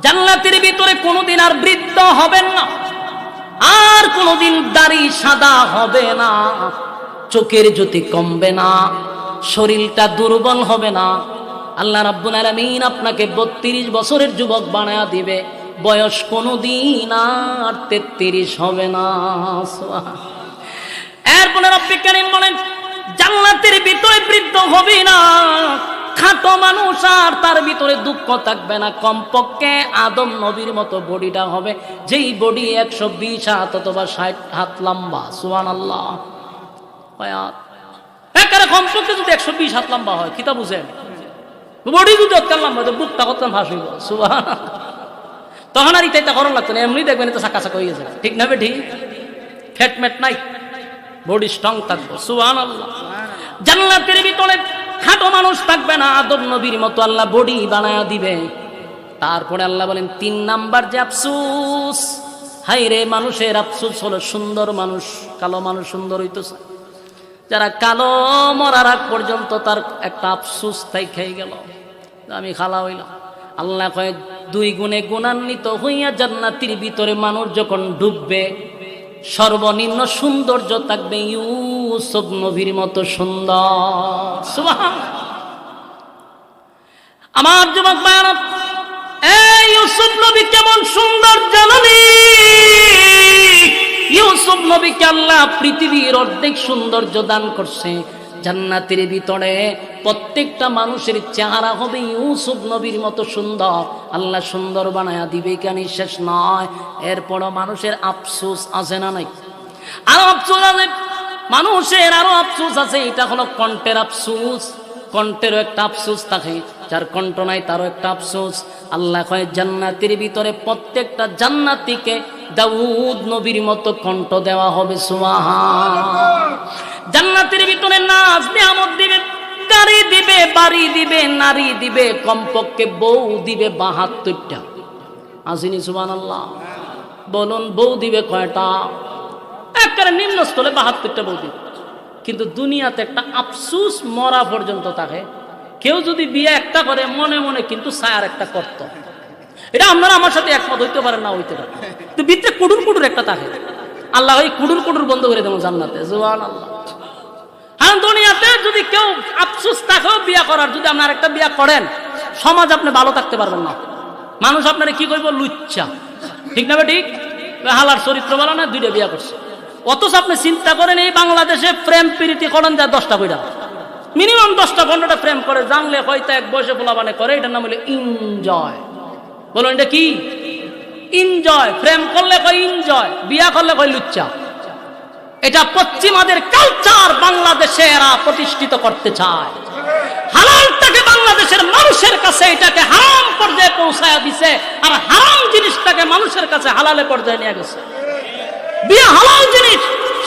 জান্নাতের ভিতরে কোনোদিন আর বৃদ্ধ হবেন না, আর কোনোদিন দাড়ি সাদা হবে না, চোখের জ্যোতি কমবে না, শরীরটা দুর্বল হবে না। আল্লাহ রাব্বুল আলামিন আপনাকে 32 বছরের যুবক বানায়া দিবে, বয়স কোনোদিন আর 33 হবে না। এরপরে রব্বুল কারীম বলেন জান্নাতের ভিতরে বৃদ্ধ হবে না, খাটো মানুষ আর তার ভিতরে দুঃখ থাকবে না। কমপক্ষে আদম নবীর মতো বডিটা হবে, যেই বডি 120 হাত অথবা 60 হাত লম্বা। সুবহানাল্লাহ। একেবারে কমপক্ষে যদি 120 হাত লম্বা হয়, কিতা বুঝেন? বডি যদি অতকাল লম্বা হয়, বুকটা কতক্ষণ ফাঁস হইব। সুবহানাল্লাহ। তখন আর ইটা করণ লাগতো না, এমনি দেখবেন তো চাকা চাকা হয়ে গেছে, ঠিক না বে ঠিক? ফ্যাটমেট নাই, বডি স্ট্রং থাকবো। সুবহানাল্লাহ। জান্নাতের ভিতরে খাটো মানুষ থাকবে না, আদম নবীর মতো আল্লাহ বডি বানায়া দিবে। তারপরে আল্লাহ বলেন 3 নাম্বার যে আফসোস, হাই রে মানুষের আফসোস হলো সুন্দর মানুষ, কালো মানুষ সুন্দর হইতেছে। যারা কালো মরার আগ পর্যন্ত তার একটা আফসোস তাই খেয়ে গেল, আমি খালা হইলাম। আল্লাহ কয় 2 গুণে গুণান্বিত হইয়া জান্নাতের ভিতরে মানুষ যখন ঢুকবে, সর্বনিম্ন সৌন্দর্য থাকবে ইউসুফ নবীর মতো সুন্দর। সুবহানাল্লাহ। আমার যুবক ভাইরা, এই ইউসুফ নবী কেমন সুন্দর জানেন? ইউসুফ নবীকে আল্লাহ পৃথিবীর অর্ধেক সৌন্দর্য দান করছে। জান্নাতের ভিতরে প্রত্যেকটা মানুষের চেহারা হবে ইউসুফ নবীর মতো সুন্দর। আল্লাহ সুন্দর বানায়া দিবে, কেন শেষ নয়। এরপরও মানুষের আফসোস আছে না নাই? আরো আফসোস আছে মানুষের, আরো আফসোস আছে। এটা হলো কণ্ঠের আফসোস, কণ্ঠেরও একটা আফসোস থাকে, যার কণ্ঠ নাই তারও একটা আফসোস। আল্লাহ কয় জান্নাতের ভিতরে প্রত্যেকটা জান্নাতীকে দাউদ নবীর মতো কণ্ঠ দেওয়া হবে। সুবহান। জান্নাতের ভিতরে নাজ নিয়ামত দিবে, গাড়ি দিবে, বাড়ি দিবে, নারী দিবে, কমপক্ষে বউ দিবে 72টা। আসেনি? সুবহানাল্লাহ। বলুন বউ দিবে কয়টা? একেবারে নিম্ন স্থলে 72টা বউ দিবে। কিন্তু দুনিয়াতে একটা আফসোস মরা পর্যন্ত থাকে, কেউ যদি বিয়ে একটা করে মনে মনে কিন্তু সায়ার একটা করত। এটা আপনারা আমার সাথে একমত হইতে পারেন, না হইতে পারেন, কিন্তু ভিতরে কুটুর কুটুর একটা থাকে। আল্লাহ ওই কুডুর কুডুর বন্ধ করে দেবো জান্নাতে, সুবহানাল্লাহ। হ্যাঁ, দুনিয়াতে যদি কেউ আফসোস থাকেও বিয়া করার, যদি আপনার একটা বিয়া করেন, সমাজ আপনি ভালো থাকতে পারবেন না। মানুষ আপনারা কি করবো, লুচ্চা, ঠিক না ঠিক? হালার চরিত্র ভালো না, দুইটা বিয়া করছে। অথচ আপনি চিন্তা করেন এই বাংলাদেশে প্রেম প্রীতি করেন যায় 10টা কইরা, মিনিমাম 10টা 15টা প্রেম করে, জানলে হয়তো এক বয়সে পোলাপানে করে, এটার নাম হলো এনজয়। বলুন এটা কি? এনজয়। প্রেম করলে কয় এনজয়, বিয়া করলে কয় লুচ্চা। এটা পশ্চিমাদের কালচার বাংলাদেশে এরা প্রতিষ্ঠিত করতে চায়। হালালটাকে বাংলাদেশের মানুষের কাছে এটাকে হারাম পর্যায়ে পৌঁছায় দিছে, আর হারাম জিনিসটাকে মানুষের কাছে হালালে পর্যায়ে নিয়ে গেছে। বিয়ে হালাল জিনিস,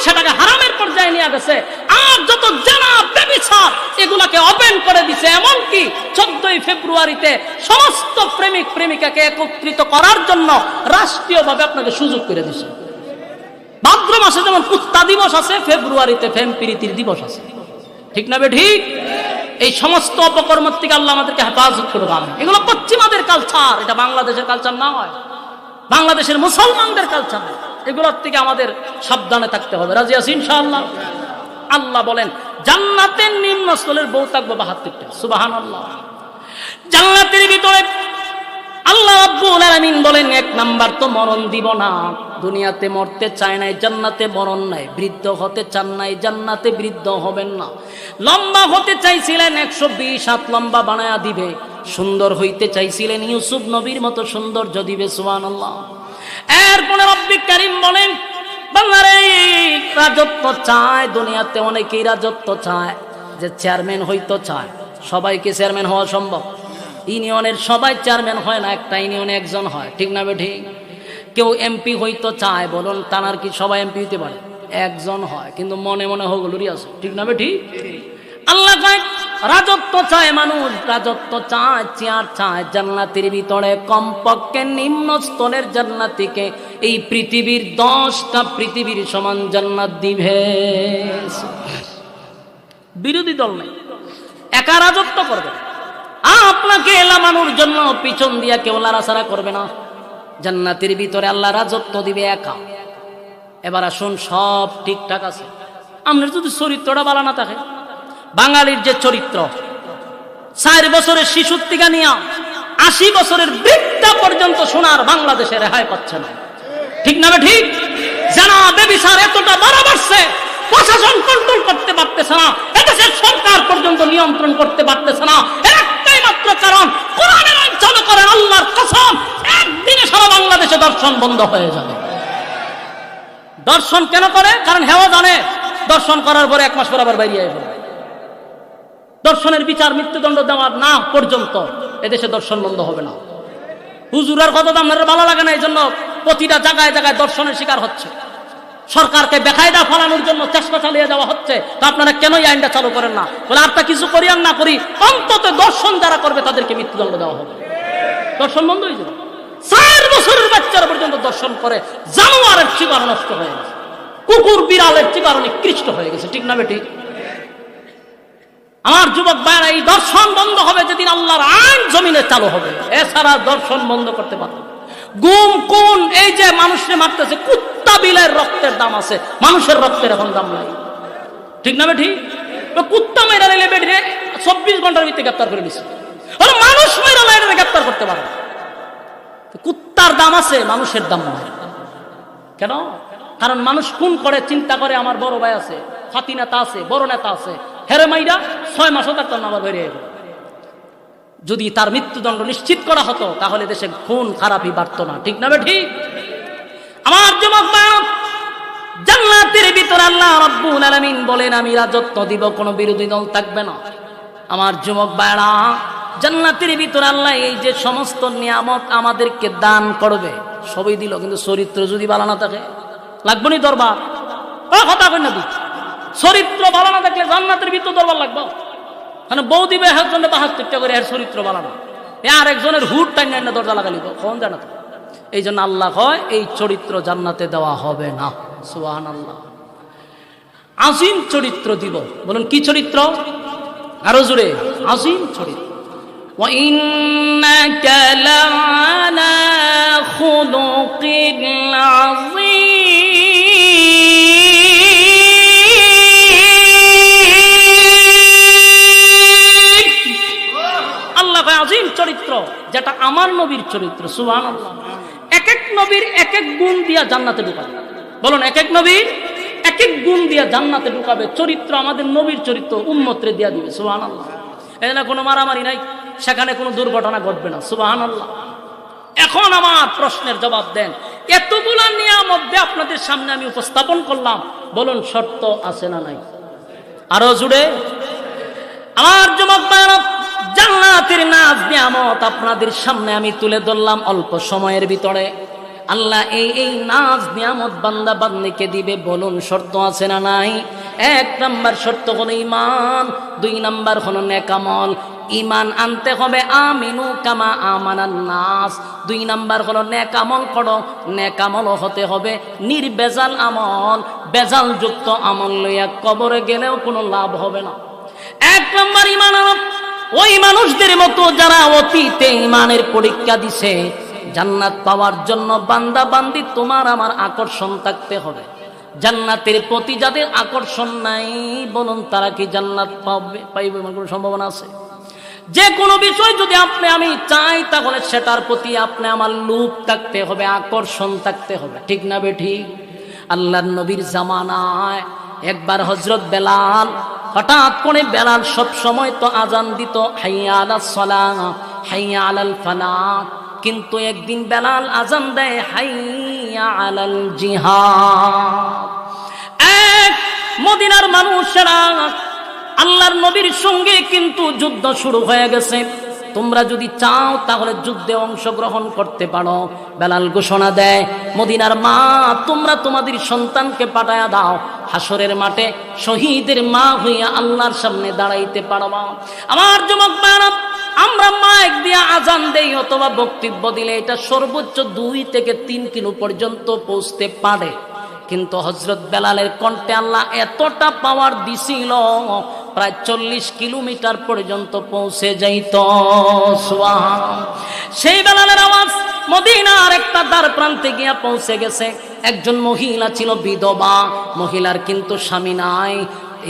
সেটাকে হারামের পর্যায়ে নিয়ে গেছে। আর যত জানা ব্যভিচার এগুলাকে ওপেন করে দিছে। এমনকি 14ই ফেব্রুয়ারিতে সমস্ত প্রেমিক প্রেমিকাকে একত্রিত করার জন্য রাষ্ট্রীয়ভাবে আপনাকে সুযোগ করে দিছে। ভাদ্র মাসে যেমন কুত্তা দিবস আছে, ফেব্রুয়ারিতে প্রেম প্রীতির দিবস আছে, ঠিক না বে ঠিক? এই সমস্ত অপকর্ম থেকে আল্লাহ আমাদেরকে হেফাজত করবে। এগুলো পশ্চিমাদের কালচার, এটা বাংলাদেশের কালচার না হয়, বাংলাদেশের মুসলমানদের কালচার। এগুলোর থেকে আমাদের সাবধানে থাকতে হবে। রাজি আছি ইনশাআল্লাহ? আল্লাহ বলেন জান্নাতের নিম্ন স্তরের বউ থাকবে 72টা, সুবহানাল্লাহ। জান্নাতের ভিতরে আল্লাহ রাব্বুল আলামিন বলেন 1 নাম্বার তো মরণ দিব না। দুনিয়াতে মরতে চায় নাই, জান্নাতে মরণ নাই। বৃদ্ধ হতে চান নাই, জান্নাতে বৃদ্ধ হবেন না। লম্বা হতে চাইছিলেন, 120 হাত লম্বা বানায়া দিবে। সুন্দর হইতে চাইছিলেন, ইউসুফ নবীর মতো সৌন্দর্য দিবে, সুবহানাল্লাহ। এরপরে রব্বুল কারীম বলেন বান্দারে রাজত্ব চায়। দুনিয়াতে অনেকেই রাজত্ব চায়, যে চেয়ারম্যান হইতো চায়। সবাইকে চেয়ারম্যান হওয়া সম্ভব? ইউনিয়নের সবাই চেয়ারম্যান হয় না, একটা ইউনিয়নে একজন হয়, ঠিক না ঠিক? কেউ এমপি হইতো চায়, বলুন তানার কি সবাই এমপি হইতে পারে? একজন হয়, কিন্তু মনে মনে হগুলোরই আছে, ঠিক না ঠিক? আল্লাহ কয় রাজত্ব চায় মানুষ, রাজত্ব চায়, চেয়ার চায়। জান্নাতের ভিতরে কমপক্ষে নিম্ন স্তরের জান্নাতীকে এই পৃথিবীর 10টা পৃথিবীর সমান জান্নাত দিবে। বিরোধী দল নেই, একা রাজত্ব করবে। আপনাকে এলামানোর জন্য পিছন দিয়া কেউ লাড়াছাড়া করবে না। জান্নাতের ভিতরে আল্লাহ রাজত্ব দিবে একা। এবার আসুন, সব ঠিকঠাক আছে, আপনার যদি চরিত্রটা ভালো না থাকে। বাঙালির যে চরিত্র, 4 বছরের শিশুর থেকে নিয়ে 80 বছরের বৃদ্ধা পর্যন্ত সোনার বাংলাদেশে রেহাই পাচ্ছে না, ঠিক না ঠিক? জানা বেবিচার এতটা বড় বাড়ছে, প্রশাসন কন্ট্রোল করতে পারতেছে না, এদেশের সরকার পর্যন্ত নিয়ন্ত্রণ করতে পারতেছে না। একটাই মাত্র কারণ, কোরআনের আইন চালু করেন, আল্লাহর কসম একদিনে সারা বাংলাদেশে দর্শন বন্ধ হয়ে যাবে। দর্শন কেন করে? কারণ হেওয়া জানে দর্শন করার পরে 1 মাস পর আবার বাইরে আসবে। দর্শনের বিচার মৃত্যুদণ্ড দেওয়ার না পর্যন্ত এদেশে দর্শন বন্ধ হবে না। হুজুরের কথা তো আপনার ভালো লাগে না, এই জন্য প্রতিটা জায়গায় জায়গায় দর্শনের শিকার হচ্ছে। সরকারকে বেকায়দা ফলানোর জন্য চেষ্টা চালিয়ে যাওয়া হচ্ছে। তো আপনারা কেন এই আইনটা চালু করেন না? বলে আর তা কিছু করি আর না করি, অন্তত দর্শন যারা করবে তাদেরকে মৃত্যুদণ্ড দেওয়া হবে। দর্শন বন্ধ হয়ে যাবে। 4 বছরের বাচ্চারা পর্যন্ত দর্শন করে, জানোয়ারের চিকার নষ্ট হয়ে গেছে, কুকুর বিড়ালের চিকার নিকৃষ্ট হয়ে গেছে, ঠিক না বেটি? আমার যুবক ভাইরা, এই দর্শন বন্ধ হবে যেদিন আল্লাহর আইন জমিনে চালু হবে। এছাড়া দর্শন বন্ধ করতে পারবে। গুম কোন এই যে মানুষকে মারতেছে, কুত্তা বিলের রক্তের দাম আছে, মানুষের রক্তের এখন দাম নাই, ঠিক না বেটি? কুত্তা মেরা নিলে বেটি 24 ঘন্টার ভিতরে গ্রেপ্তার করে দিচ্ছে। মানুষ মেরা লাইনে গ্রেপ্তার করতে পারে। কুত্তার দাম আছে, মানুষের দাম নাই। কেন? কারণ মানুষ খুন করে চিন্তা করে আমার বড় ভাই আছে, ফাতি নেতা আছে, বড় নেতা আছে, হেরে মাইরা 6 মাসও থাকতাম না, আবার বেরিয়ে গেল। যদি তার মৃত্যুদণ্ড নিশ্চিত করা হতো তাহলে দেশে খুন খারাপই বাড়তো না, ঠিক না ঠিক? আমার যুবক ভাই, জান্নাতের ভিতরে আল্লাহ রাব্বুল আলামিন বলেন আমি রাজত্ব দিব, কোনো বিরোধী দল থাকবে না। আমার যুবক ভাইরা, জান্নাতের ভিতরে আল্লাহ এই যে সমস্ত নিয়ামত আমাদেরকে দান করবে সবই দিল, কিন্তু চরিত্র যদি ভালো না থাকে লাগবে নি দরবার? কথা কই না? চরিত্র ভালো না থাকলে জান্নাতের ভিতর দরবার লাগবে। মানে বউ দিবে এর জন্য 72টা করে, এর চরিত্র ভালো না, আর একজনের হুট টাইম না দরজা লাগালি কোন জানা তো। এই জন্য আল্লাহ কয় এই চরিত্র জান্নাতে দেওয়া হবে না। সুবহানাল্লাহ। আজিম চরিত্র দিব। বলুন কি চরিত্র? আরো জোরে, আজিম চরিত্র। وَإِنَّكَ لَعَلَى خُلُقٍ عَظِيمٍ চরিত্র যেটা আমার নবীর চরিত্র, সুবহানাল্লাহ। এক এক নবীর এক এক গুণ দিয়া জান্নাতে ঢুকাবে। বলুন, এক এক নবীর এক এক গুণ দিয়া জান্নাতে ঢুকাবে। চরিত্র আমাদের নবীর চরিত্র উম্মতরে দিয়া দিবে, সুবহানাল্লাহ। এখানে কোনো মারামারি নাই, সেখানে কোনো দুর্ঘটনা ঘটবে না, সুবহানাল্লাহ। এখন আমার প্রশ্নের জবাব দেন, এতগুলা নিয়ামত আপনাদের সামনে আমি উপস্থাপন করলাম, বলুন শর্ত আছে না নাই? আরো জুড়ে আমার যুবক ভাইরা, জান্নাতের নাজ নিয়ামত আপনাদের সামনে আমি তুলে ধরলাম অল্প সময়ের ভিতরে। আল্লাহ এই নাজ নিয়ামত বান্দা বান্দিকে দিবে, বলুন শর্ত আছে না নাই? এক নাম্বার শর্ত হলো ঈমান, দুই নাম্বার হলো নেক আমল। ঈমান আনতে হবে আমিনু কামা আমানান নাস। দুই নাম্বার হলো নেক আমল করো, নেক আমল হতে হবে নির্বেজাল আমল। বেজাল যুক্ত আমল লইয়া কবরে গেলেও কোনো লাভ হবে না। এক নাম্বার ঈমান আনো ওই মানুষদের মতো যারা অতীতে ঈমানের পরীক্ষা দিছে। জান্নাত পাওয়ার জন্য বান্দা বান্দি তোমার আমার আকর্ষণ থাকতে হবে। জান্নাতের প্রতি যাদের আকর্ষণ নাই, বলুন তারা কি জান্নাত পাইবে? কোনো সম্ভাবনা আছে? যে কোনো বিষয় যদি আপনি আমি চাই, তাহলে সেটার প্রতি আপনি আমার লোভ থাকতে হবে, আকর্ষণ থাকতে হবে, ঠিক না বেঠিক? আল্লাহর নবীর জামানায় একবার হযরত বেলাল, হঠাৎ করে বেলাল সব সময় তো আজান দিত হাইয়া আলাস সালাহ হাইয়া আলাল ফালাহ, কিন্তু একদিন বেলাল আজান দেয় হাইয়া আলাল জিহাদ। এক মদিনার মানুষেরা আল্লাহর নবীর সঙ্গে কিন্তু যুদ্ধ শুরু হয়ে গেছে, তোমরা যদি চাও তাহলে যুদ্ধে অংশগ্রহণ করতে পারো। বেলাল ঘোষণা দেয়, মদিনার মা তোমরা তোমাদের সন্তানকে পাঠায়া দাও, হাসরের মাঠে শহীদের মা হইয়া আল্লাহর সামনে দাঁড়াইতে পারবা। আমার যুবক ভাইরা, আমরা মাইক দিয়া আজান দেই অথবা বক্তব্য দিলে এটা সর্বোচ্চ 2 থেকে 3 কিলো পর্যন্ত পৌঁছতে পারে, কিন্তু হযরত বেলালের কণ্ঠে আল্লাহ এতটা পাওয়ার দিছিল, প্রায় 40 কিলোমিটার পর্যন্ত পৌঁছে যাইত। সুবহান। সেই বেলালের আওয়াজ মদিনার একটা দ্বার প্রান্তে গিয়া পৌঁছে গেছে। একজন মহিলা ছিল বিধবা, মহিলার কিন্তু স্বামী নাই।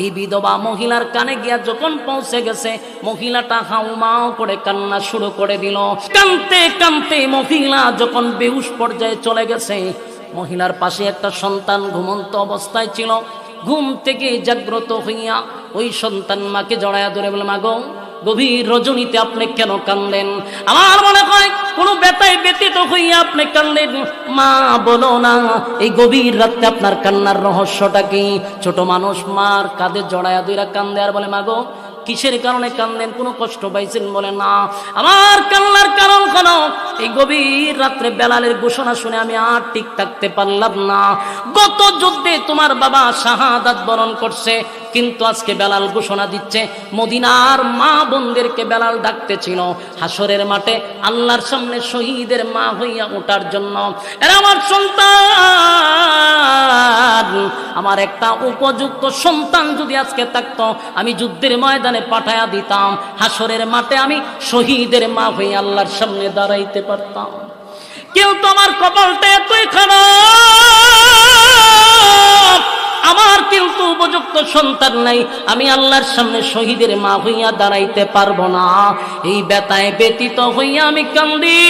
এই বিধবা মহিলার কানে গিয়া যখন পৌঁছে গেছে, মহিলাটা হাউমাউ করে কান্না শুরু করে দিল। কানতে কানতে মহিলা যখন বেহুশ পর্যায়ে চলে গেছে, মহিলার পাশে একটা সন্তান ঘুমন্ত অবস্থায় ছিল। ঘুম থেকে জাগ্রত হইয়া ওই সন্তান মাকে জড়ায়া ধরে বলে, মাগো গভীর রজনীতে আপনি কেন কানলেন? আমার মনে হয় কোনো ব্যথায় ব্যতীত হইয়া আপনি কানলেন। মা বলো না, এই গভীর রাতে আপনার কান্নার রহস্যটা কি? ছোট মানুষ মার কাঁধে জড়ায়া ধরে কান্দে আর বলে, মাগো কিসের কারণে কান্দেন? কোনো কষ্ট পাইছেন? বলে, না, আমার কান্নার কারণ কেন? এই গভীর রাত্রে বেলালের ঘোষণা শুনে আমি আর ঠিক থাকতে পারলাম না। গত যুদ্ধে তোমার বাবা শাহাদাত বরণ করছে, কিন্তু আজকে বেলাল ঘোষণা দিচ্ছে মদিনার মা বোনদেরকে বেলাল ডাকতেছিল হাসরের মাঠে আল্লাহর সামনে শহীদের মা হইয়া ওঠার জন্য। এরা আমার সন্তান, আমার একটা উপযুক্ত সন্তান যদি আজকে থাকতো, আমি যুদ্ধের ময়দানে পাঠায়া দিতাম, হাসরের মাঠে আমি শহীদের মা হয়ে আল্লাহর সামনে দাঁড়াইতে পারতাম। কেউ তো আমার কপালটা এতই খারাপ, আমার কিন্তু উপযুক্ত সন্তান নাই, আমি আল্লাহর সামনে শহীদের মা হইয়া দাঁড়াইতে পারবো না। এই ব্যথায় ব্যতীত হইয়া আমি কান্দি,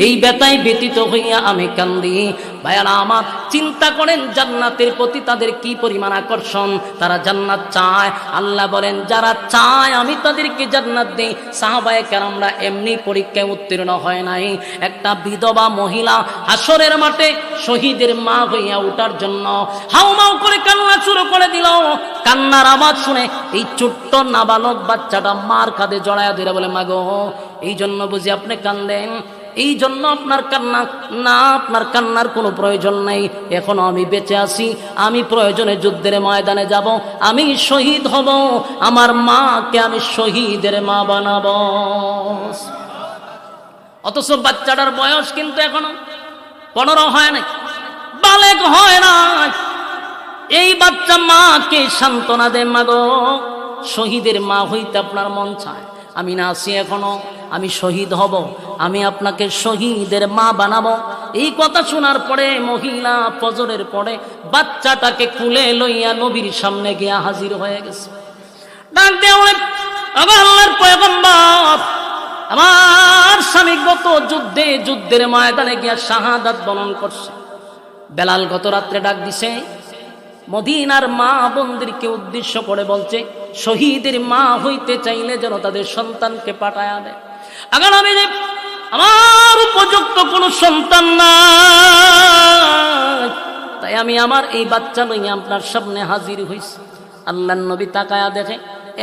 এই ব্যথায় ব্যতীত হইয়া আমি কান্দি। ভাইয়ারা আমার, চিন্তা করেন জান্নাতের প্রতি তাদের কি পরিমাণ আকর্ষণ। তারা জান্নাত চায়। আল্লাহ বলেন, যারা চায় আমি তাদেরকে জান্নাত দেই। সাহাবায়ে কেরামরা এমনি পরীক্ষায় উত্তীর্ণ হয় নাই। একটা বিধবা মহিলা হাসরের মাঠে শহীদের মা হইয়া ওঠার জন্য হাউমাউ করে কান্না শুরু করে দিল। কান্নার আওয়াজ শুনে এই ছোট্ট নাবালক বাচ্চাটা মার কাঁধে জড়ায়া ধরে বলে, মাগো এই জন্য বুঝি আপনি কান্দেন? এই জন্য আপনার কান্না? না, আপনার কান্নার কোনো প্রয়োজন নাই। এখনো আমি বেঁচে আছি, আমি প্রয়োজনে যুদ্ধের ময়দানে যাব, আমি শহীদ হব, আমার মাকে আমি শহীদের মা বানাবো। অথচ বাচ্চাটার বয়স কিন্তু এখনো 15 হয় নাই, বালেগ হয় না। এই বাচ্চা মাকে সান্ত্বনা দেয়, মাগো শহীদের মা হইতে আপনার মন চায়, আমি না আছি এখনো, আমি শহীদ হব, আমি আপনাকে শহীদের মা বানাবো। এই কথা শোনার পরে মহিলা ফজরের পরে বাচ্চাটাকে কুলে লইয়া নবীর সামনে গিয়া হাজির হয়ে গেছে। ডাক দেওয়া, আল্লাহর পয়গম্বর আমার স্বামী গত যুদ্ধের ময়দানে গিয়া শাহাদাত বরণ করছে। বেলাল গত রাত্রে ডাক দিছে, মদিনার মা বোনদেরকে উদ্দেশ্য করে বলছে, শহীদের মা হইতে চাইলে যেন তাদের সন্তানকে পাঠায়া দেয়। আগার আমি যে আমার উপযুক্ত কোনো সন্তান না, তাই আমি আমার এই বাচ্চা লইয়া আপনার সামনে হাজির হইছি। আল্লাহর নবী তাকায়া দেখে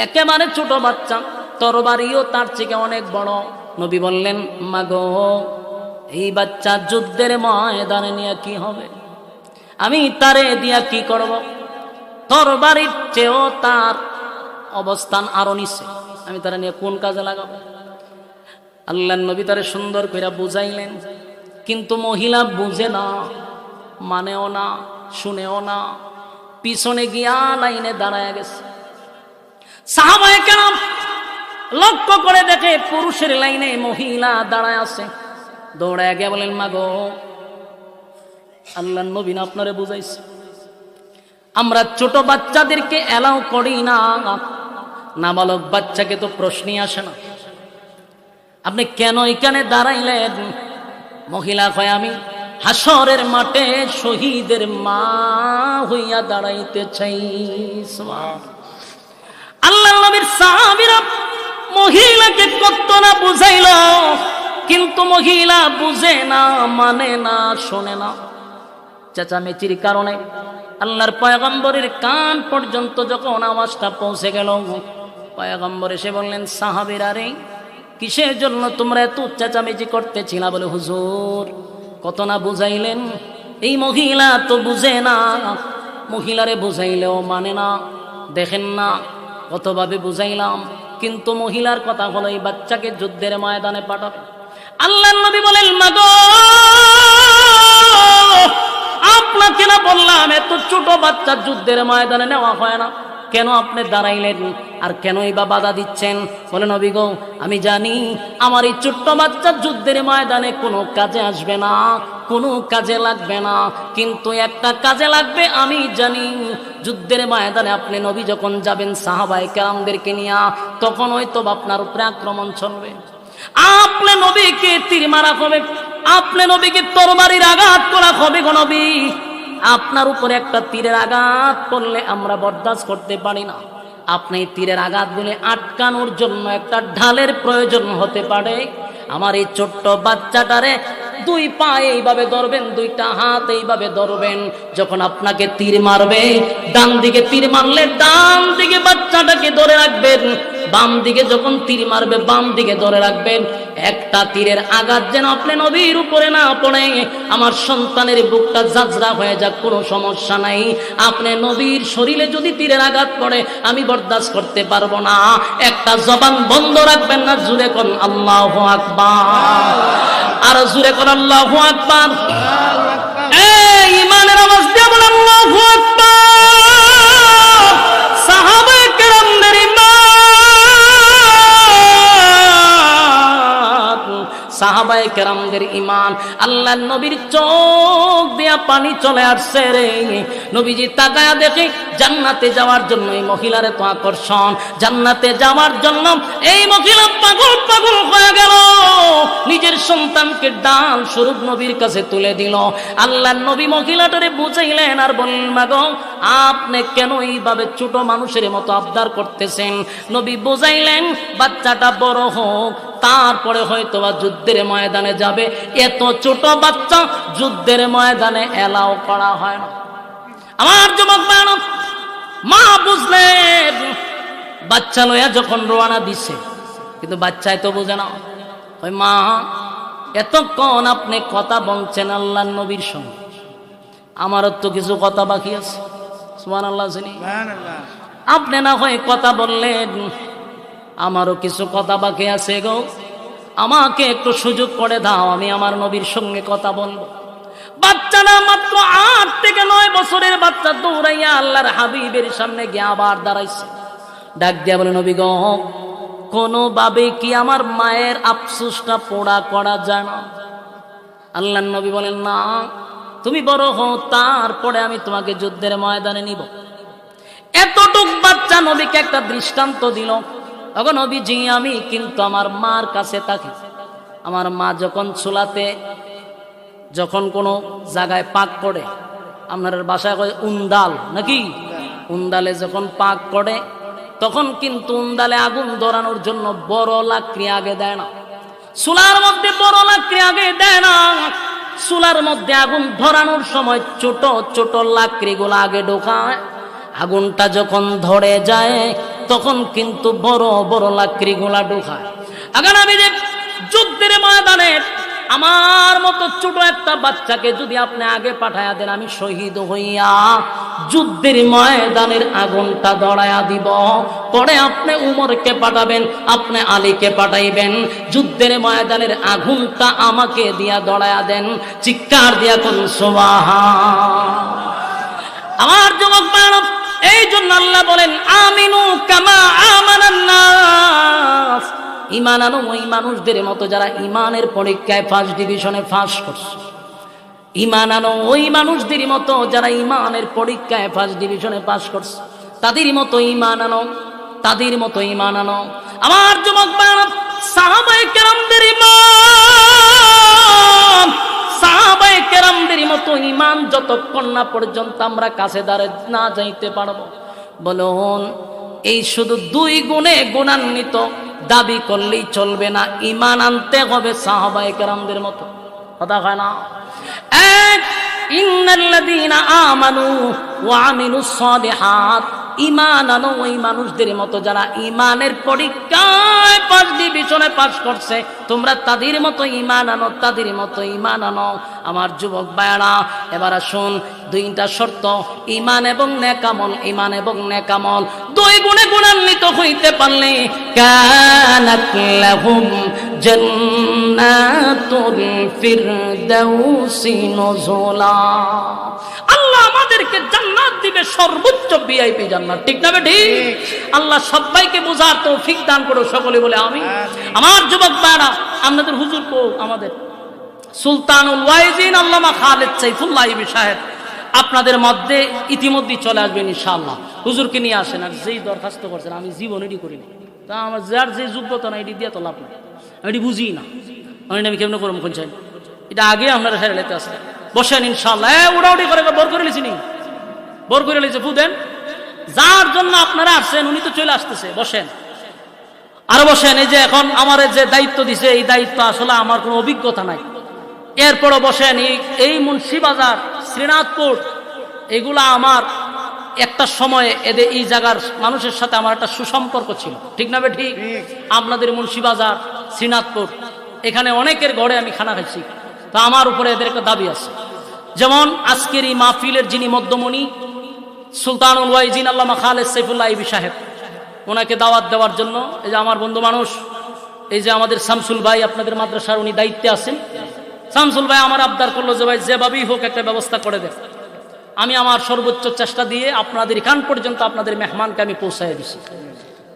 একেবারে ছোট বাচ্চা, তরবারিও তার থেকে অনেক বড়। নবী বললেন, মাগো এই বাচ্চা যুদ্ধের ময়দানে নিয়ে কি হবে, আমি তারে দিয়া কি করব? তরবারির চেয়েও তার অবস্থান আরো নিচে, আমি তারা নিয়ে কোন কাজে লাগাবো? আল্লাহর নবী তারে সুন্দর করে বুঝাইলেন, কিন্তু মহিলা বুঝে না, মানেও না, শুনেও না। পিছনে গিয়া লাইনে দাঁড়ায় গেছে। সাহাবায়ে কেরাম লক্ষ্য করে দেখে পুরুষের লাইনে মহিলা দাঁড়ায় আছে। দৌড়ায় গিয়ে বলেন, মাগো আল্লাহর নবী না আপনারে বুঝাইছে, আমরা ছোট বাচ্চাদেরকে এলাও করি না, নাবালক বাচ্চাকে তো প্রশ্নই আসে না, আপনি কেন এখানে দাঁড়াইলেন? মহিলা কয়, আমি হাসরের মাঠে শহীদের মা হইয়া দাঁড়াইতে চাই। আল্লাহর নবীর সাহাবীরা মহিলাকে কত না বুঝাইল, কিন্তু মহিলা বুঝে না, মানে না, শোনে না। চেঁচামেচির কারণে আল্লাহর পয়গম্বরের কান পর্যন্ত যখন আওয়াজটা পৌঁছে গেল, পয়গম্বর এসে বললেন, সাহাবীরা রে, কিসের জন্য তোমরা এত চেঁচামেচি করতেছিলা? বলে, হুজুর কত না বুঝাইলেন, এই মহিলা তো বুঝে না, মহিলারে বুঝাইলেও মানে না। দেখেন না কতভাবে বুঝাইলাম, কিন্তু মহিলার কথা হলো এই বাচ্চাকে যুদ্ধের ময়দানে পাঠাবে। আল্লাহর নবী বলেন, মাগো আপনাকে না বললাম এত ছোট বাচ্চা যুদ্ধের ময়দানে নেওয়া হয় না, কেন আপনি দাঁড়াইলেন আর কেনই বা বাধা দিচ্ছেন? বলে, নবী গো আমি জানি আমার এই ছোট্ট বাচ্চা যুদ্ধের ময়দানে কোনো কাজে আসবে না, কোনো কাজে লাগবে না, কিন্তু একটা কাজে লাগবে আমি জানি। যুদ্ধের ময়দানে আপনি নবী যখন যাবেন সাহাবায়ে কেরামদেরকে নিয়ে, তখন হয়তো আপনার উপরে আক্রমণ চলবে, আপনি নবীকে তীর মারা হবে, আপনি নবীকে তরবারির আঘাত করা হবে। গো নবী, আপনার উপরে একটা তীরের আঘাত করলে আমরা বরদাস্ত করতে পারি না। আপনি তীরের আঘাত বলে আটকানোর জন্য একটা ঢালের প্রয়োজন হতে পারে। আমার এই ছোট্ট বাচ্চাটারে দুই পা এইভাবে ধরবেন, দুইটা হাত এইভাবে ধরবেন, যখন আপনাকে তীর মারবে ডান দিকে তীর মারলে ডান দিকে বাচ্চাটাকে ধরে রাখবেন, বাম দিকে যখন তীর মারবে বাম দিকে ধরে রাখবেন। একটা তীরের আঘাত যেন আপনি নবীর উপরে না পড়ে, আমার সন্তানের বুকটা জাজরা হয়ে যাক, কোনো সমস্যা নাই। আপনি নবীর শরীরে যদি তীরের আঘাত পড়ে আমি বরদাস্ত করতে পারবো না। একটা জবান বন্ধ রাখবেন না, জুড়ে কোন আল্লাহু আকবার, আর জুড়ে কোন আল্লাহু আকবার। এই ইমানের আওয়াজ দিয়ে বলেন আল্লাহু আকবার। সাহাবায়ে কেরামদের সাহাবায়ে কেরামদের ঈমান, আল্লাহর নবীর চোখ দিয়া পানি চলে আসছে রে। নবীজি তাকায়া দেখে জান্নাতে যাওয়ার জন্য এই মহিলার এত আকর্ষণ, জান্নাতে যাওয়ার জন্য এই মহিলা পাগল পাগল হয়ে গেল, নিজের সন্তানকে ডাল স্বরূপ নবীর কাছে তুলে দিল। আল্লাহর নবী মহিলাটারে বুঝাইলেন আর বললেন, মাগো আপনি কেন এইভাবে ছোট মানুষের মতো আবদার করতেছেন? নবী বুঝাইলেন, বাচ্চাটা বড় হোক, তারপরে হয়তো বা যুদ্ধের ময়দানে যাবে, এত ছোট বাচ্চা যুদ্ধের ময়দানে এলাও করা হয় না। আমার যুবক ভাইরা, মা বুঝলেন বাচ্চা লইয়া যখন রওনা দিছে, কিন্তু বাচ্চাই তো বুঝে না। ওই মা এতক্ষণ আপনি কথা বলছেন আল্লাহর নবীর সঙ্গে, আমারও তো কিছু কথা বাকি আছে। সুবহানাল্লাহ, আপনি না হয় কথা বললেন, আমারও কিছু কথা বাকি আছে গো, আমাকে একটু সুযোগ করে দাও, আমি আমার নবীর সঙ্গে কথা বলবো। বাচ্চাটা মাত্র 8 থেকে 9 বছরের বাচ্চা দৌড়াইয়া আল্লাহর হাবিবের সামনে গিয়ে আবার দাঁড়াইছে। ডাক দিয়া বলে, নবী গো কোনোভাবে কি আমার মায়ের আফসোসটা পোড়া করা যায় না? আল্লাহর নবী বলেন, না, তুমি বড় হও, তারপরে আমি তোমাকে যুদ্ধের ময়দানে নিব। এতটুক বাচ্চা নবীকে একটা দৃষ্টান্ত দিল। তখন নবীজি আমি কিন্তু আমার মার কাছে থাকি। আমার মা যখন চুলাতে যখন কোনো জায়গায় পাক করে, আপনার বাসায় কয় উন্দাল নাকি, উন্দালে যখন পাক করে তখন কিন্তু উন্দালে আগুন ধরানোর জন্য বড় লাকড়ি আগে দেয় না, চুলার মধ্যে বড় লাকড়ি আগে দেয় না, চুলার মধ্যে আগুন ধরানোর সময় ছোট ছোট লাকড়িগুলো আগে ঢোকায়। আগুনটা যখন ধরে যায় তখন কিন্তু বড় বড় লাকড়িগুলা ঢোকায়। আগে আমি যে যুদ্ধের ময়দানে আমার মতো ছোট একটা বাচ্চাকে যদি আপনি আগে পাঠায়া দেন, আমি শহীদ হইয়া যুদ্ধের ময়দানের আগুনটা ধরায়া দিব। পরে আপনি উমরকে পাঠাবেন, আপনি আলীকে পাঠাইবেন, যুদ্ধের ময়দানের আগুনটা আমাকে দিয়া ধরায়া দেন। চিৎকার দিয়া কোন সুবহান। আমার যুবক ভাইরা, এই জন্য আল্লাহ বলেন আমিনু কামা আমানান নাস, ঈমান আনো ওই মানুষদের মতো যারা ঈমানের পরীক্ষায় ফার্স্ট ডিভিশনে পাস করছে। ঈমান আনো ওই মানুষদের মতো যারা ঈমানের পরীক্ষায় ফার্স্ট ডিভিশনে পাস করছে, তাদের মতো ঈমান আনো, তাদের মতো ঈমান আনো। আমার যুবক ভাইরা, সাহাবায়ে কেরামদের ঈমান, সাহাবায়ে কেরামদের মতো ঈমান যতক্ষণ না পর্যন্ত আমরা কাছে দাঁড়ে না যাইতে পারবো, বলুন এই শুধু দুই গুণে গুণান্বিত দাবি করলেই চলবে না, ঈমান আনতে হবে সাহাবায়ে কেরামদের মতো। কথা হয় না? এক, ইন্নাল্লাযীনা আমানু ওয়া আমিলুস সালিহাত, ঈমান আনো ওই মানুষদের মতো যারা ঈমানের পরীক্ষায় ফার্স্ট ডিভিশনে পাস করছে, তোমরা তাদের মতো ঈমান আনো, তাদের মতো ঈমান আনো। আমার যুবক ভাইরা, এবার আসুন দুইটা শর্ত, ঈমান এবং নেকামল, ঈমান এবং নেকামল দুই গুণে গুণান্বিত হইতে পারলে কানাত লাহুম জান্নাতুল ফিরদাউসি নুজুলা, আল্লাহ আমাদেরকে জান্নাত দিবে, সর্বোচ্চ ভিআইপি জান্নাত। ঠিক না বেঠি? আল্লাহ সবাইকে বোঝার তৌফিক দান করো, সকলে বলে আমিন। আমার যুবক ভাইরা, আপনাদের হুজুর কো, আমাদের সুলতানুল ওয়াইজিন আল্লামা খালেদ সাইফুল্লাহ সাহেব আপনাদের মধ্যে ইতিমধ্যে চলে আসবেন ইনশাআল্লাহ। হুজুরকে নিয়ে আসেন। আর যেই দরখাস্ত করছেন আমি জীবন এটি করিনি, তা আমার যার যে যোগ্যতা না এটি দিয়ে তো লাভ নেই, এটি বুঝি না, আমি কেমন করবো কোনছেন, এটা আগে আপনারা সেরে লেতে আসেন। বসেন ইনশাআল্লাহ। উড়াউড়ি করে বর করে লিছি নি, বর করে লিছে ফু দেন। যার জন্য আপনারা আসছেন উনি তো চলে আসতেছে, বসেন আরো বসেন। এই যে এখন আমার যে দায়িত্ব দিছে, এই দায়িত্ব আসলে আমার কোনো অভিজ্ঞতা নাই। এরপরও বসেন। এই মুন্সিবাজার, শ্রীনাথপুর, এগুলা আমার একটা সময়ে এদের এই জায়গার মানুষের সাথে আমার একটা সুসম্পর্ক ছিল। ঠিক না ঠিক? আপনাদের মুন্সিবাজার, শ্রীনাথপুর, এখানে অনেকের ঘরে আমি খানা খাইছি, তা আমার উপরে এদের একটা দাবি আছে। যেমন আজকের এই মাহফিলের যিনি মধ্যমণি সুলতানুল ওয়াইজিন আল্লামা খালেদ সাইফুল্লাহ সাহেব, ওনাকে দাওয়াত দেওয়ার জন্য এই যে আমার বন্ধু মানুষ, এই যে আমাদের শামসুল ভাই আপনাদের মাদ্রাসার উনি দায়িত্বে আছেন, শামসুল ভাই আমার আবদার করলো যে ভাই যেভাবেই হোক একটা ব্যবস্থা করে দেন। আমি আমার সর্বোচ্চ চেষ্টা দিয়ে আপনাদের এখান পর্যন্ত আপনাদের মেহমানকে আমি পৌঁছাই দিছি।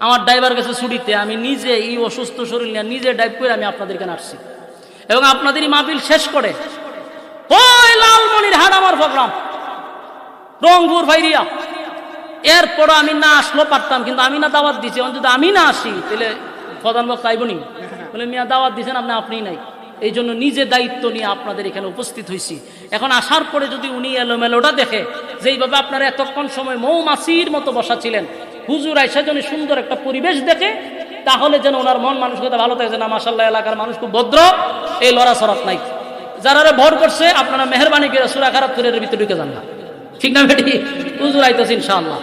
আমার ড্রাইভার গেছে ছুটিতে, আমি নিজে এই অসুস্থ শরীর নিয়ে নিজে ড্রাইভ করে আমি আপনাদের এখানে আসছি, এবং আপনাদের এই মাহফিল শেষ করে ওই লালমনিরহাট আমার প্রোগ্রাম রংপুর ফাইরিয়া, এরপরও আমি না আসলেও পারতাম, কিন্তু আমি না দাওয়াত দিছি। যদি আমি না আসি তাহলে প্রধান বক্তা আইবনি, বলে মিয়া দাওয়াত দিছেন আপনিই নাই। এই জন্য নিজে দায়িত্ব নিয়ে আপনাদের এখানে উপস্থিত হয়েছি। এখন আসার পরে যদি উনি এলোমেলোটা দেখে, যেইভাবে আপনারা এতক্ষণ সময় মৌমাছির মতো বসা ছিলেন, হুজুর আইসা যেন সুন্দর একটা পরিবেশ দেখে, তাহলে যেন ওনার মন মানসিকতা ভালো থাকে, না মাশাআল্লাহ এলাকার মানুষ খুব ভদ্র, এই লড়াচড়াত নাই। যারা ভর করছে আপনারা মেহরবানি করে সূরা খারাপ করে ভিতরে ঢুকে যান না। ঠিক না বেটি? হুজুর আইতেছে ইনশাআল্লাহ।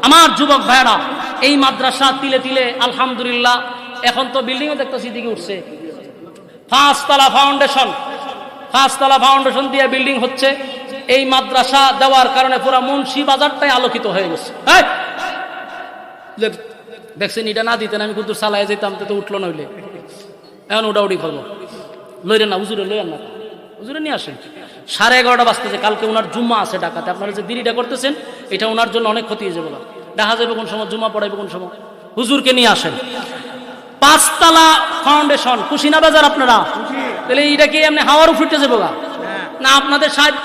আমার যুবক ভাইরা, এই মাদ্রাসা তিলে তিলে আলহামদুলিল্লাহ এখন তো বিল্ডিংও দেখতেছি দিকে উঠছে। 5 তলা ফাউন্ডেশন দিয়ে বিল্ডিং হচ্ছে। এই মাদ্রাসা দেওয়ার কারণে পুরো মুন্সি বাজারটাই আলোকিত হয়ে গেছে। দেখছেন, এটা না দিতেন আমি কুতুর চালাই যেতাম, তো উঠলো নইলে এখন উড়াউড়ি করবো। লইরেন না হুজুরে, লইয়েন না, হুজুরে নিয়ে আসেন। 11:30 বাজতেছে, কালকে ওনার জুম্মা আছে ঢাকাতে। আপনারা যে দেরিটা করতেছেন এটা ওনার জন্য অনেক ক্ষতি হয়ে যাবে। দেখা যাবে কোন সময় জুম্মা পড়াইবে, কোন সময়। হুজুরকে নিয়ে আসেন। 5 তলা ফাউন্ডেশন, খুশি না বাজার আপনারা? তাহলে এইটা কি এমনি হাওয়ার উঠতে যাবো না? আপনাদের সাহায্য